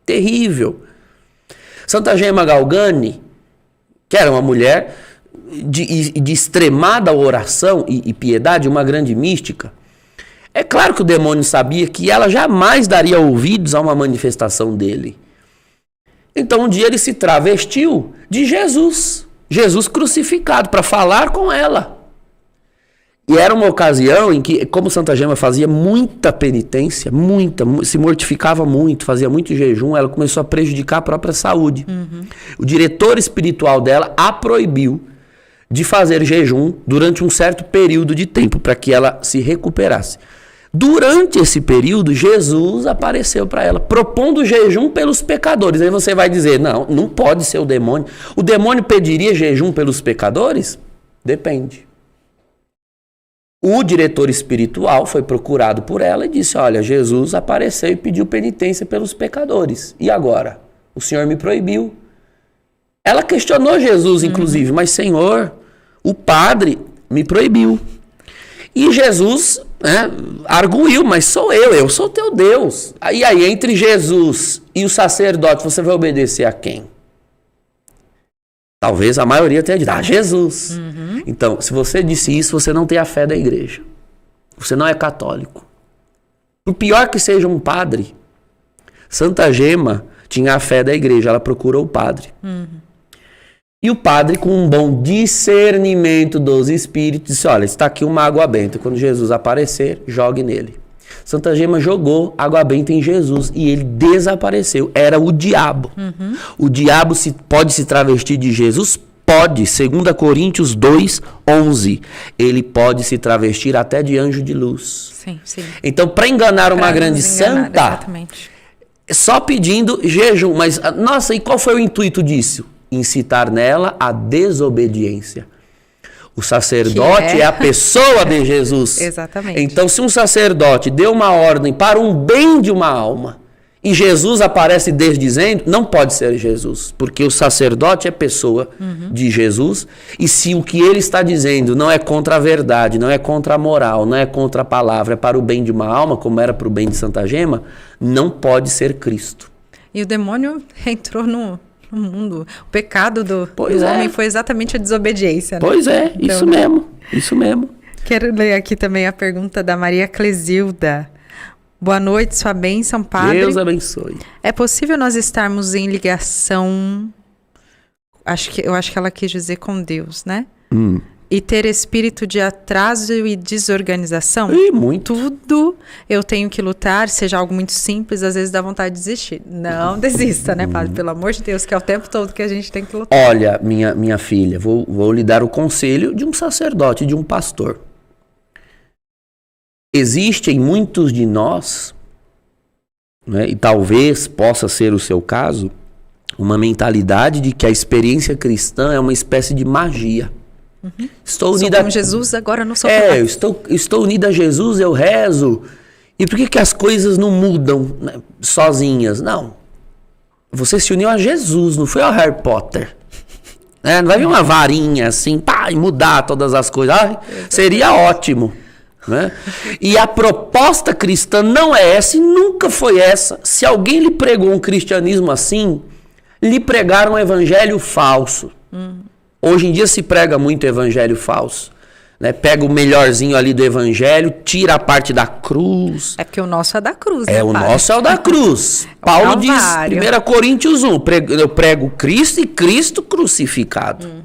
Terrível. Santa Gema Galgani, que era uma mulher de extremada oração e piedade, uma grande mística, é claro que o demônio sabia que ela jamais daria ouvidos a uma manifestação dele. Então um dia ele se travestiu de Jesus crucificado, para falar com ela. E era uma ocasião em que, como Santa Gema fazia muita penitência, se mortificava muito, fazia muito jejum, ela começou a prejudicar a própria saúde. O diretor espiritual dela a proibiu de fazer jejum durante um certo período de tempo, para que ela se recuperasse. Durante esse período, Jesus apareceu para ela, propondo jejum pelos pecadores. Aí você vai dizer, não pode ser o demônio. O demônio pediria jejum pelos pecadores? Depende. O diretor espiritual foi procurado por ela e disse, olha, Jesus apareceu e pediu penitência pelos pecadores. E agora? O Senhor me proibiu. Ela questionou Jesus, inclusive, mas Senhor, o padre me proibiu. E Jesus arguiu, mas sou eu sou teu Deus. Aí entre Jesus e o sacerdote, você vai obedecer a quem? Talvez a maioria tenha dito, Jesus. Então, se você disse isso, você não tem a fé da igreja. Você não é católico. Por pior que seja um padre, Santa Gema tinha a fé da igreja, ela procurou o padre. E o padre, com um bom discernimento dos espíritos, disse, olha, está aqui uma água benta. Quando Jesus aparecer, jogue nele. Santa Gema jogou água benta em Jesus e ele desapareceu. Era o diabo. O diabo pode se travestir de Jesus? Pode. 2 Coríntios 2:11. Ele pode se travestir até de anjo de luz. Sim. Então, para enganar uma grande santa, exatamente, só pedindo jejum. Mas, nossa, e qual foi o intuito disso? Incitar nela a desobediência. O sacerdote é a pessoa de Jesus. Exatamente. Então, se um sacerdote deu uma ordem para um bem de uma alma e Jesus aparece desdizendo, não pode ser Jesus, porque o sacerdote é pessoa de Jesus, e se o que ele está dizendo não é contra a verdade, não é contra a moral, não é contra a palavra, é para o bem de uma alma, como era para o bem de Santa Gema, não pode ser Cristo. E o demônio entrou no mundo. O pecado do homem foi exatamente a desobediência. Né? Pois é, então, isso mesmo. Quero ler aqui também a pergunta da Maria Clesilda. Boa noite, sua bênção, Padre. Deus abençoe. É possível nós estarmos em ligação, eu acho que ela quis dizer com Deus, né? E ter espírito de atraso e desorganização? Muito. Tudo eu tenho que lutar, seja algo muito simples, às vezes dá vontade de desistir. Não desista, né, Padre? Pelo amor de Deus, que é o tempo todo que a gente tem que lutar. Olha, minha filha, vou lhe dar o conselho de um sacerdote, de um pastor. Existe em muitos de nós, né, e talvez possa ser o seu caso, uma mentalidade de que a experiência cristã é uma espécie de magia. Estou unida Sou com Jesus, agora não sou eu estou unida a Jesus, eu rezo. E por que as coisas não mudam, né, sozinhas? Não. Você se uniu a Jesus, não foi ao Harry Potter. Não vai vir uma varinha assim, pá, e mudar todas as coisas. Seria ótimo. Né? E a proposta cristã não é essa e nunca foi essa. Se alguém lhe pregou um cristianismo assim, lhe pregaram um evangelho falso. Hoje em dia se prega muito evangelho falso, né? Pega o melhorzinho ali do evangelho, tira a parte da cruz. É porque o nosso é da cruz, né, o Padre? Nosso é o da cruz. Paulo diz, 1 Coríntios 1, eu prego Cristo e Cristo crucificado.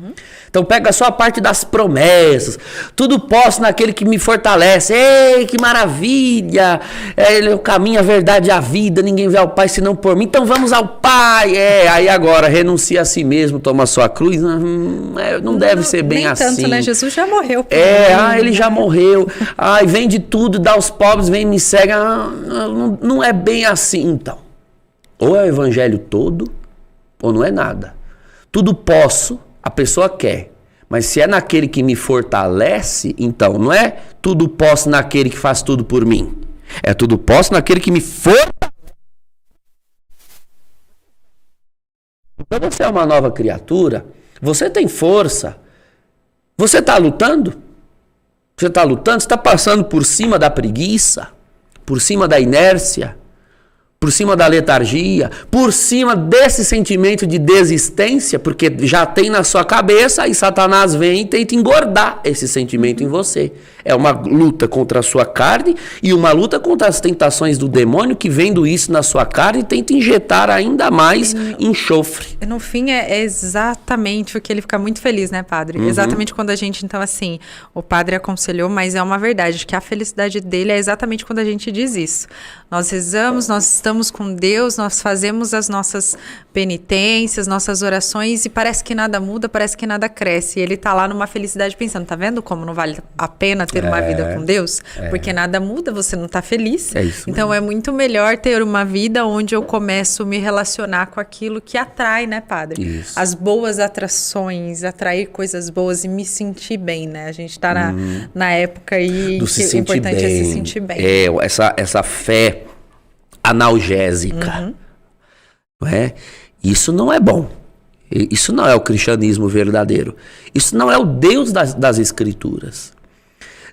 Então pega só a parte das promessas. Tudo posso naquele que me fortalece. Ei, que maravilha! Ele é o caminho, a verdade e a vida. Ninguém vê ao Pai senão por mim. Então vamos ao Pai. Aí agora, renuncia a si mesmo, toma a sua cruz. Não deve ser bem nem assim. Tanto, né? Jesus já morreu. Ele já morreu. Vende tudo, dá aos pobres, vem me segue. Não é bem assim, então. Ou é o evangelho todo, ou não é nada. Tudo posso. A pessoa quer, mas se é naquele que me fortalece, então não é tudo posso naquele que faz tudo por mim. É tudo posso naquele que me fortalece. Então você é uma nova criatura, você tem força, você está lutando? Você está lutando? Você está passando por cima da preguiça, por cima da inércia, por cima da letargia, por cima desse sentimento de desistência, porque já tem na sua cabeça, aí Satanás vem e tenta engordar esse sentimento em você. É uma luta contra a sua carne e uma luta contra as tentações do demônio que vendo isso na sua carne tenta injetar ainda mais enxofre. No fim é exatamente o que ele fica muito feliz, né, Padre? Exatamente quando a gente, então assim, o Padre aconselhou, mas é uma verdade, que a felicidade dele é exatamente quando a gente diz isso. Nós rezamos, nós estamos com Deus, nós fazemos as nossas penitências, nossas orações e parece que nada muda, parece que nada cresce. E ele tá lá numa felicidade pensando, tá vendo como não vale a pena ter uma vida com Deus? Porque nada muda, você não tá feliz. Então é muito melhor ter uma vida onde eu começo a me relacionar com aquilo que atrai, né, Padre? Isso. As boas atrações, atrair coisas boas e me sentir bem, né? A gente tá na época aí que o importante é se sentir bem. Essa fé analgésica. Não é? Isso não é bom. Isso não é o cristianismo verdadeiro. Isso não é o Deus das Escrituras.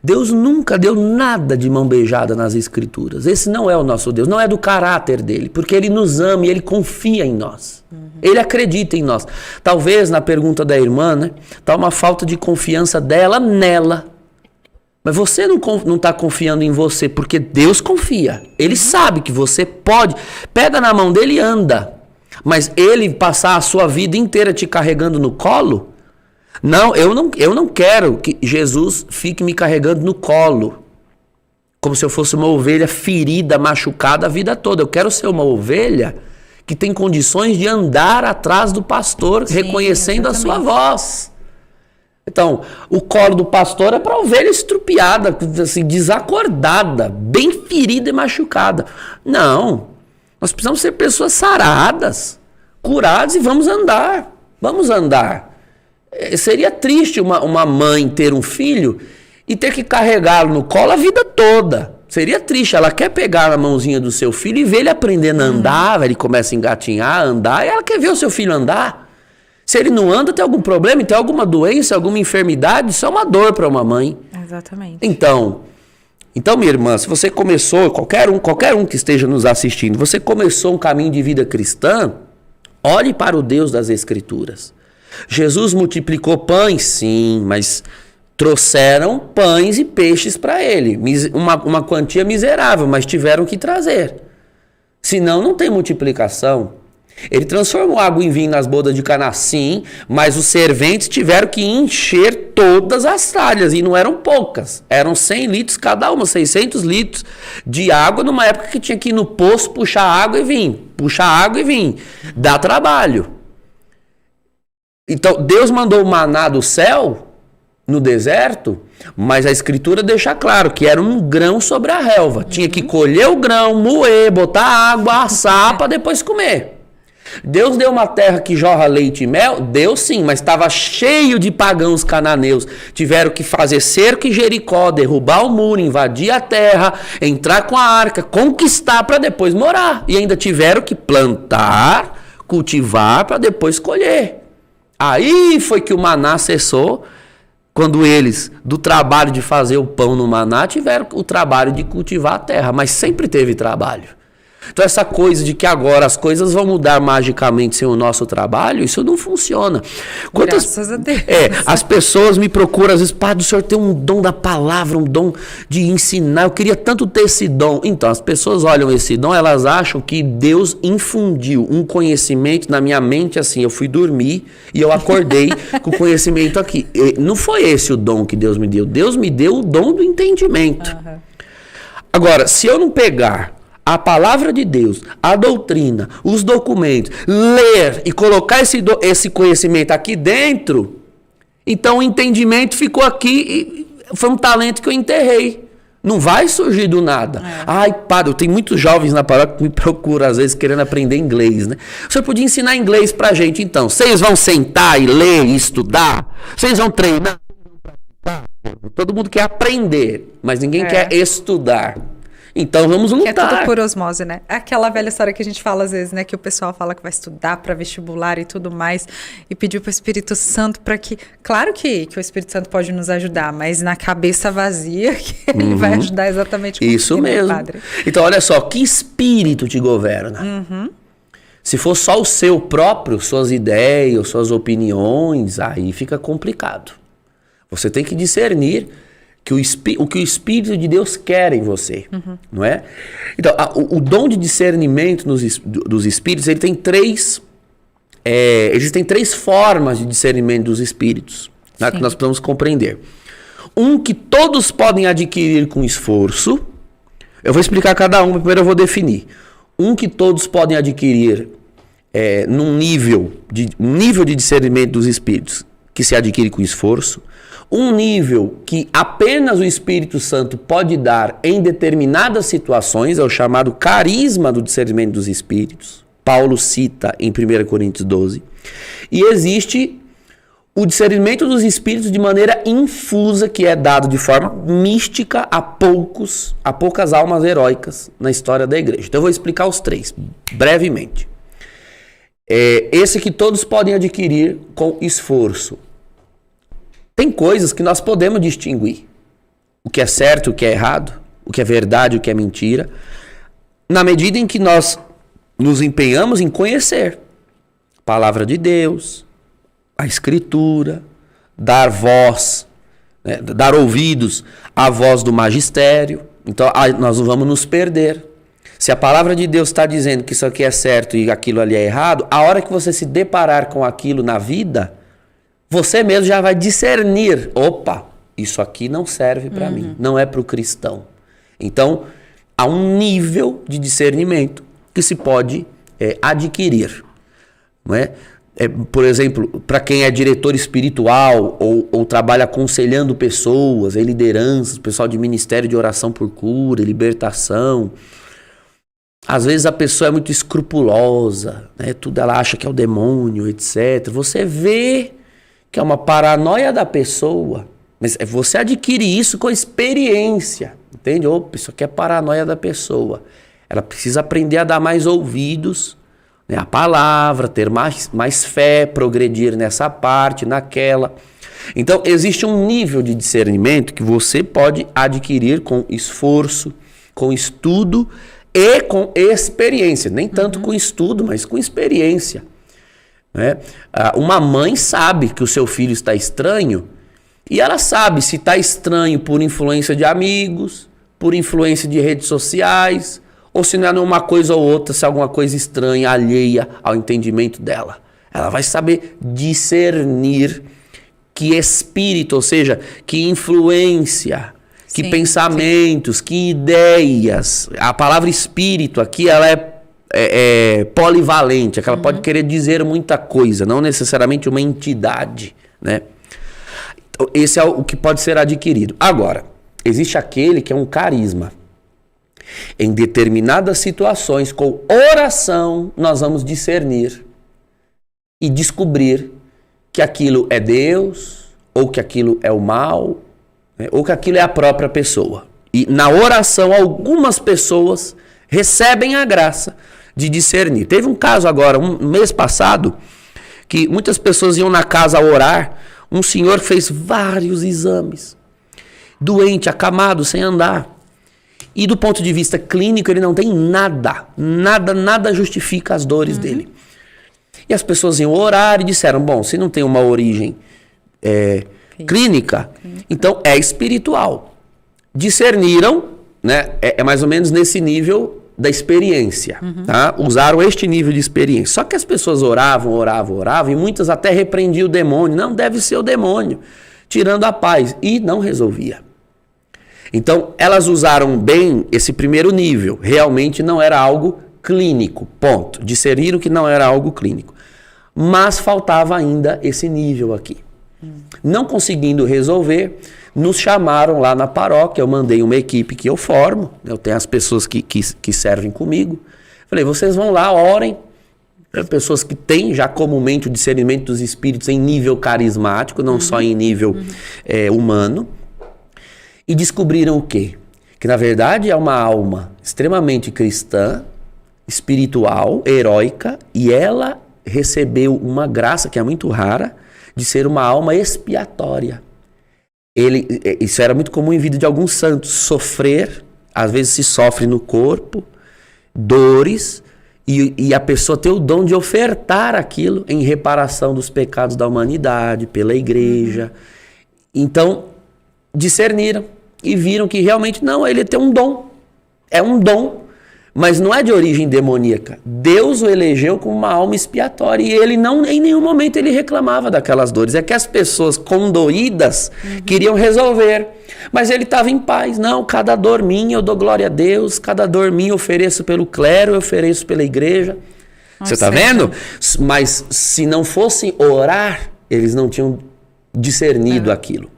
Deus nunca deu nada de mão beijada nas Escrituras. Esse não é o nosso Deus, não é do caráter dele, porque ele nos ama e ele confia em nós. Ele acredita em nós. Talvez na pergunta da irmã, né, tá uma falta de confiança dela nela. Mas você não está confiando em você, porque Deus confia. Ele sabe que você pode. Pega na mão dele e anda. Mas ele passar a sua vida inteira te carregando no colo? Não, eu não quero que Jesus fique me carregando no colo. Como se eu fosse uma ovelha ferida, machucada a vida toda. Eu quero ser uma ovelha que tem condições de andar atrás do pastor, sim, reconhecendo exatamente a sua voz. Então, o colo do pastor é para ovelha estrupiada, assim, desacordada, bem ferida e machucada. Não, nós precisamos ser pessoas saradas, curadas e vamos andar. Vamos andar. Seria triste uma mãe ter um filho e ter que carregá-lo no colo a vida toda. Seria triste. Ela quer pegar na mãozinha do seu filho e ver ele aprendendo a andar, ele começa a engatinhar, a andar, e ela quer ver o seu filho andar. Se ele não anda, tem algum problema, tem alguma doença, alguma enfermidade, isso é uma dor para uma mãe. Exatamente. Então, minha irmã, se você começou, qualquer um que esteja nos assistindo, você começou um caminho de vida cristã, olhe para o Deus das Escrituras. Jesus multiplicou pães, sim, mas Trouxeram pães e peixes para ele. Uma quantia miserável, mas tiveram que trazer. Senão não tem multiplicação. Ele transformou água em vinho nas bodas de Caná, sim, mas os serventes tiveram que encher todas as talhas, e não eram poucas. Eram 100 litros cada uma, 600 litros de água, numa época que tinha que ir no poço, puxar água e vir. Puxar água e vir. Dá trabalho. Então, Deus mandou o maná do céu no deserto, mas a escritura deixa claro que era um grão sobre a relva. Tinha que colher o grão, moer, botar água, assar para depois comer. Deus deu uma terra que jorra leite e mel? Deu sim, mas estava cheio de pagãos cananeus. Tiveram que fazer cerco em Jericó, derrubar o muro, invadir a terra, entrar com a arca, conquistar para depois morar. E ainda tiveram que plantar, cultivar para depois colher. Aí foi que o maná cessou, quando eles, do trabalho de fazer o pão no maná, tiveram o trabalho de cultivar a terra, mas sempre teve trabalho. Então essa coisa de que agora as coisas vão mudar magicamente sem o nosso trabalho, isso não funciona. Graças a Deus. As pessoas me procuram às vezes, Padre, o senhor tem um dom da palavra, um dom de ensinar, eu queria tanto ter esse dom. Então as pessoas olham esse dom, elas acham que Deus infundiu um conhecimento na minha mente, assim, eu fui dormir e eu acordei com o conhecimento aqui. Não foi esse o dom que Deus me deu. Deus me deu o dom do entendimento. Uhum. Agora, se eu não pegar a palavra de Deus, a doutrina, os documentos, ler e colocar esse conhecimento aqui dentro, então o entendimento ficou aqui e foi um talento que eu enterrei. Não vai surgir do nada. Ai, padre, tem muitos jovens na paróquia que me procuram às vezes querendo aprender inglês, né? O senhor podia ensinar inglês pra gente então? Vocês vão sentar e ler e estudar? Vocês vão treinar? Todo mundo quer aprender, mas ninguém quer estudar. Então vamos lutar. Que é tudo por osmose, né? Aquela velha história que a gente fala às vezes, né? Que o pessoal fala que vai estudar para vestibular e tudo mais e pediu para o Espírito Santo para que... Claro que o Espírito Santo pode nos ajudar, mas na cabeça vazia que ele vai ajudar exatamente com isso mesmo. Padre. Então olha só, que espírito te governa? Se for só o seu próprio, suas ideias, suas opiniões, aí fica complicado. Você tem que discernir o que o Espírito de Deus quer em você, não é? Então, o dom de discernimento dos Espíritos, ele tem existem três formas de discernimento dos Espíritos, tá? Que nós precisamos compreender. Um que todos podem adquirir com esforço, eu vou explicar cada um, primeiro eu vou definir. Um que todos podem adquirir num nível de discernimento dos Espíritos, que se adquire com esforço. Um nível que apenas o Espírito Santo pode dar em determinadas situações, é o chamado carisma do discernimento dos Espíritos. Paulo cita em 1 Coríntios 12. E existe o discernimento dos Espíritos de maneira infusa, que é dado de forma mística a poucas almas heróicas na história da igreja. Então eu vou explicar os três, brevemente. Esse que todos podem adquirir com esforço. Tem coisas que nós podemos distinguir. O que é certo, o que é errado, o que é verdade, o que é mentira, na medida em que nós nos empenhamos em conhecer a palavra de Deus, a Escritura, dar voz, né, dar ouvidos à voz do magistério. Então nós não vamos nos perder. Se a palavra de Deus está dizendo que isso aqui é certo e aquilo ali é errado, a hora que você se deparar com aquilo na vida, você mesmo já vai discernir, opa, isso aqui não serve para mim, não é para o cristão. Então, há um nível de discernimento que se pode adquirir. Não é? Por exemplo, para quem é diretor espiritual ou trabalha aconselhando pessoas, lideranças, pessoal de ministério de oração por cura, libertação. Às vezes a pessoa é muito escrupulosa, né? Tudo ela acha que é o demônio, etc. Você vê que é uma paranoia da pessoa, mas você adquire isso com experiência, entende? Opa, isso aqui é paranoia da pessoa. Ela precisa aprender a dar mais ouvidos, né, à palavra, ter mais fé, progredir nessa parte, naquela. Então, existe um nível de discernimento que você pode adquirir com esforço, com estudo e com experiência. Nem tanto com estudo, mas com experiência. Né? Uma mãe sabe que o seu filho está estranho E ela sabe se está estranho por influência de amigos, por influência de redes sociais, ou se não é uma coisa ou outra, se é alguma coisa estranha, alheia ao entendimento dela. Ela vai saber discernir que espírito, ou seja, que influência, que pensamentos, que ideias. A palavra espírito aqui, ela é polivalente, é que ela pode querer dizer muita coisa, não necessariamente uma entidade, né? Então, esse é o que pode ser adquirido. Agora, existe aquele que é um carisma. Em determinadas situações, com oração, nós vamos discernir e descobrir que aquilo é Deus, ou que aquilo é o mal, né? Ou que aquilo é a própria pessoa. E na oração, algumas pessoas recebem a graça de discernir. Teve um caso agora, um mês passado, que muitas pessoas iam na casa orar, um senhor fez vários exames, doente, acamado, sem andar. E do ponto de vista clínico, ele não tem nada justifica as dores dele. E as pessoas iam orar e disseram, bom, se não tem uma origem clínica, então é espiritual. Discerniram, né? É mais ou menos nesse nível da experiência, tá? Usaram este nível de experiência. Só que as pessoas oravam, e muitas até repreendiam o demônio. Não, deve ser o demônio, tirando a paz. E não resolvia. Então, elas usaram bem esse primeiro nível. Realmente não era algo clínico, ponto. Discerniram que não era algo clínico. Mas faltava ainda esse nível aqui. Não conseguindo resolver, nos chamaram lá na paróquia. Eu mandei uma equipe que eu formo. Eu tenho as pessoas que servem comigo. Falei, vocês vão lá, orem. Pessoas que têm já comumente o discernimento dos espíritos em nível carismático, não só em nível humano. E descobriram o quê? Que na verdade é uma alma extremamente cristã, espiritual, heróica, e ela recebeu uma graça que é muito rara de ser uma alma expiatória. Isso era muito comum em vida de alguns santos, sofrer, às vezes se sofre no corpo, dores, e a pessoa ter o dom de ofertar aquilo em reparação dos pecados da humanidade, pela igreja. Então, discerniram e viram que realmente não, ele tem um dom. É um dom, mas não é de origem demoníaca. Deus o elegeu como uma alma expiatória e ele não, em nenhum momento ele reclamava daquelas dores. É que as pessoas condoídas queriam resolver, mas ele estava em paz. Não, cada dor minha eu dou glória a Deus, cada dor minha eu ofereço pelo clero, eu ofereço pela igreja. Você está vendo? Mas se não fosse orar, eles não tinham discernido aquilo.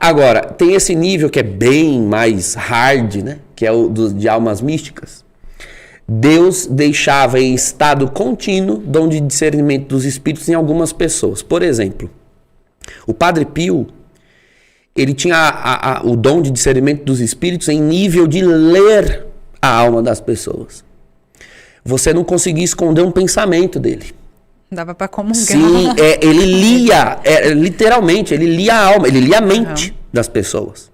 Agora, tem esse nível que é bem mais hard, né? Que é o de almas místicas. Deus deixava em estado contínuo dom de discernimento dos espíritos em algumas pessoas. Por exemplo, o Padre Pio, ele tinha o dom de discernimento dos espíritos em nível de ler a alma das pessoas. Você não conseguia esconder um pensamento dele. Dava para comungar. Sim, ele lia, literalmente, ele lia a alma, ele lia a mente das pessoas.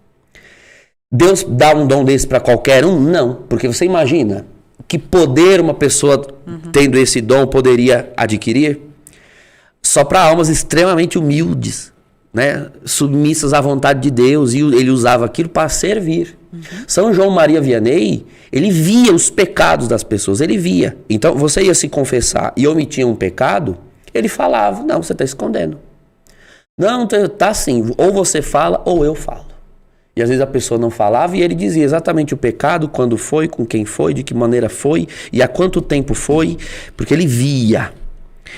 Deus dá um dom desse para qualquer um? Não, porque você imagina que poder uma pessoa tendo esse dom poderia adquirir? Só para almas extremamente humildes, né? Submissas à vontade de Deus, e ele usava aquilo para servir. São João Maria Vianney, ele via os pecados das pessoas, ele via. Então, você ia se confessar e omitia um pecado, ele falava, não, você está escondendo. Não, tá assim, ou você fala ou eu falo. E às vezes a pessoa não falava e ele dizia exatamente o pecado, quando foi, com quem foi, de que maneira foi e há quanto tempo foi, porque ele via.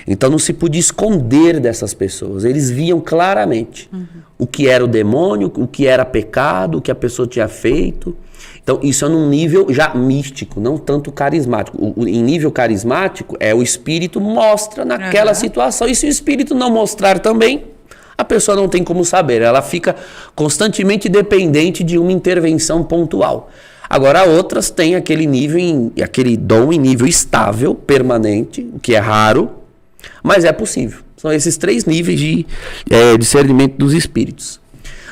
Então não se podia esconder dessas pessoas, eles viam claramente o que era o demônio, o que era pecado, o que a pessoa tinha feito. Então isso é num nível já místico, não tanto carismático. Em nível carismático, o espírito mostra naquela situação, e se o espírito não mostrar também, a pessoa não tem como saber, ela fica constantemente dependente de uma intervenção pontual. Agora, outras têm aquele nível, aquele dom em nível estável, permanente, o que é raro, mas é possível. São esses 3 níveis de discernimento dos espíritos.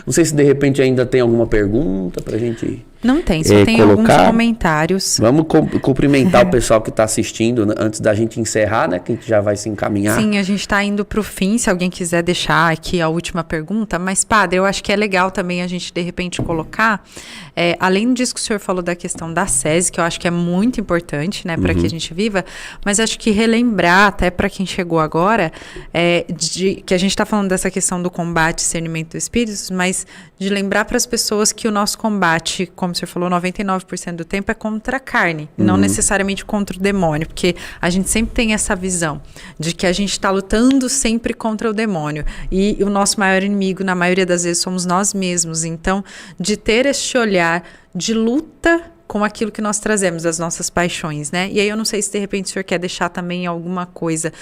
Não sei se de repente ainda tem alguma pergunta pra gente... Não tem, só tem alguns comentários. Vamos cumprimentar o pessoal que está assistindo, né, antes da gente encerrar, né? Que a gente já vai se encaminhar. Sim, a gente está indo para o fim, se alguém quiser deixar aqui a última pergunta. Mas, padre, eu acho que é legal também a gente, de repente, colocar, além disso que o senhor falou da questão da SESI, que eu acho que é muito importante, né, para que a gente viva, mas acho que relembrar, até para quem chegou agora, que a gente está falando dessa questão do combate e discernimento dos espíritos, mas de lembrar para as pessoas que o nosso combate, como o senhor falou, 99% do tempo é contra a carne, não necessariamente contra o demônio, porque a gente sempre tem essa visão de que a gente está lutando sempre contra o demônio, e o nosso maior inimigo, na maioria das vezes, somos nós mesmos. Então, de ter este olhar de luta com aquilo que nós trazemos, as nossas paixões, né? E aí eu não sei se de repente o senhor quer deixar também alguma coisa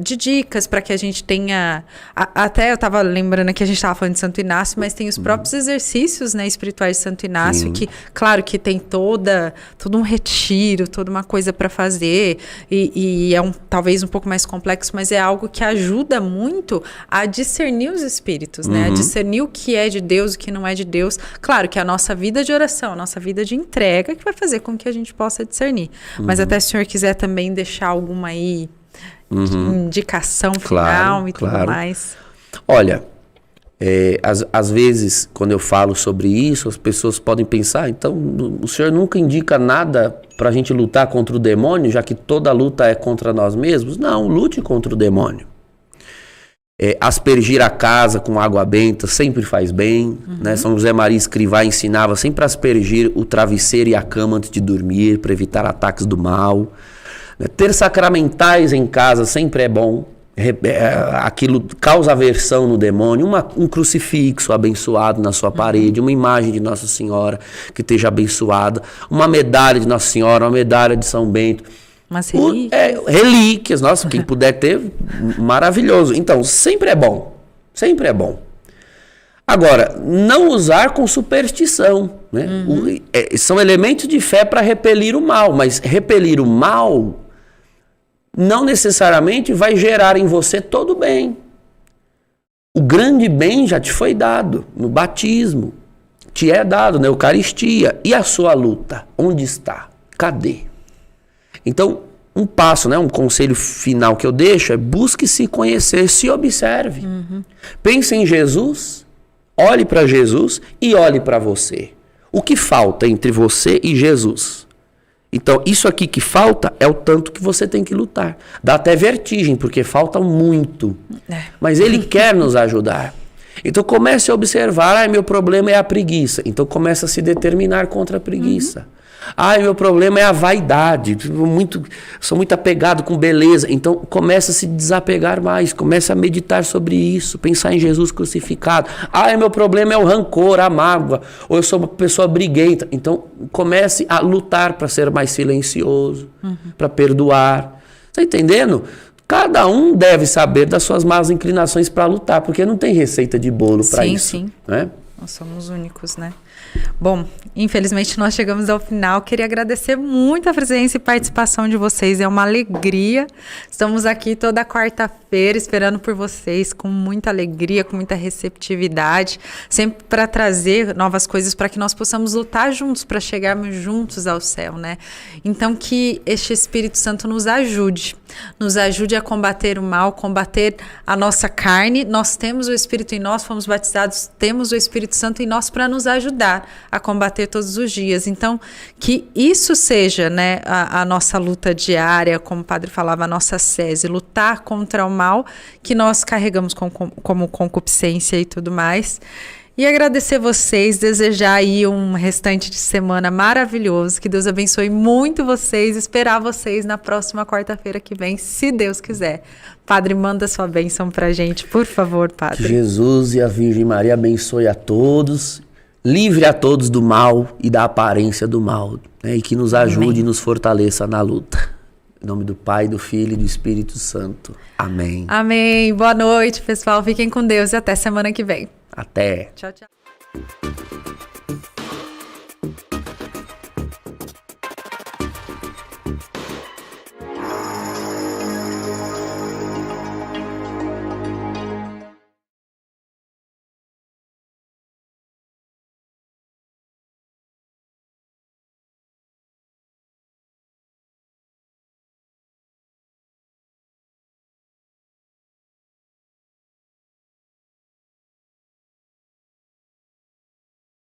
de dicas para que a gente tenha... Até eu estava lembrando que a gente estava falando de Santo Inácio, mas tem os próprios exercícios, né, espirituais de Santo Inácio, Sim. que, claro, que tem todo um retiro, toda uma coisa para fazer, e é talvez um pouco mais complexo, mas é algo que ajuda muito a discernir os espíritos, né? A discernir o que é de Deus, o que não é de Deus. Claro que a nossa vida de oração, a nossa vida de entrega que vai fazer com que a gente possa discernir. Mas até se o senhor quiser também deixar alguma aí indicação final e tudo mais. Olha, às vezes, quando eu falo sobre isso, as pessoas podem pensar, então o senhor nunca indica nada para a gente lutar contra o demônio, já que toda luta é contra nós mesmos? Não, lute contra o demônio. Aspergir a casa com água benta sempre faz bem, né? São José Maria Escrivá ensinava sempre a aspergir o travesseiro e a cama antes de dormir, para evitar ataques do mal, né? Ter sacramentais em casa sempre é bom, aquilo causa aversão no demônio. Um crucifixo abençoado na sua parede, uma imagem de Nossa Senhora que esteja abençoada, uma medalha de Nossa Senhora, uma medalha de São Bento. Mas relíquias. Relíquias, nossa, quem puder ter, maravilhoso. Então, sempre é bom. Sempre é bom. Agora, não usar com superstição, né? São elementos de fé para repelir o mal, mas repelir o mal não necessariamente vai gerar em você todo o bem. O grande bem já te foi dado no batismo, te é dado na Eucaristia. E a sua luta? Onde está? Cadê? Então, um passo, né, um conselho final que eu deixo é: busque se conhecer, se observe. Pense em Jesus, olhe para Jesus e olhe para você. O que falta entre você e Jesus? Então, isso aqui que falta é o tanto que você tem que lutar. Dá até vertigem, porque falta muito. Mas Ele quer nos ajudar. Então, comece a observar: meu problema é a preguiça. Então, comece a se determinar contra a preguiça. Meu problema é a vaidade, sou muito apegado com beleza. Então começa a se desapegar mais, começa a meditar sobre isso, pensar em Jesus crucificado. Meu problema é o rancor, a mágoa, ou eu sou uma pessoa briguenta. Então comece a lutar para ser mais silencioso, para perdoar. Está entendendo? Cada um deve saber das suas más inclinações para lutar, porque não tem receita de bolo para isso. Sim. Né? Nós somos únicos, né? Bom, infelizmente nós chegamos ao final. Queria agradecer muito a presença e participação de vocês. É uma alegria. Estamos aqui toda quarta-feira esperando por vocês com muita alegria, com muita receptividade, sempre para trazer novas coisas para que nós possamos lutar juntos, para chegarmos juntos ao céu, né? Então que este Espírito Santo nos ajude a combater o mal, combater a nossa carne. Nós temos o Espírito em nós, fomos batizados, temos o Espírito Santo em nós para nos ajudar a combater todos os dias. Então, que isso seja, né, a nossa luta diária, como o padre falava, a nossa sese, lutar contra o mal que nós carregamos como concupiscência e tudo mais. E agradecer vocês, desejar aí um restante de semana maravilhoso, que Deus abençoe muito vocês, esperar vocês na próxima quarta-feira que vem, se Deus quiser. Padre, manda sua bênção pra gente, por favor, Padre. Que Jesus e a Virgem Maria abençoe a todos, livre a todos do mal e da aparência do mal, né? E que nos ajude e nos fortaleça na luta. Em nome do Pai, do Filho e do Espírito Santo. Amém. Amém. Boa noite, pessoal. Fiquem com Deus e até semana que vem. Até. Tchau, tchau.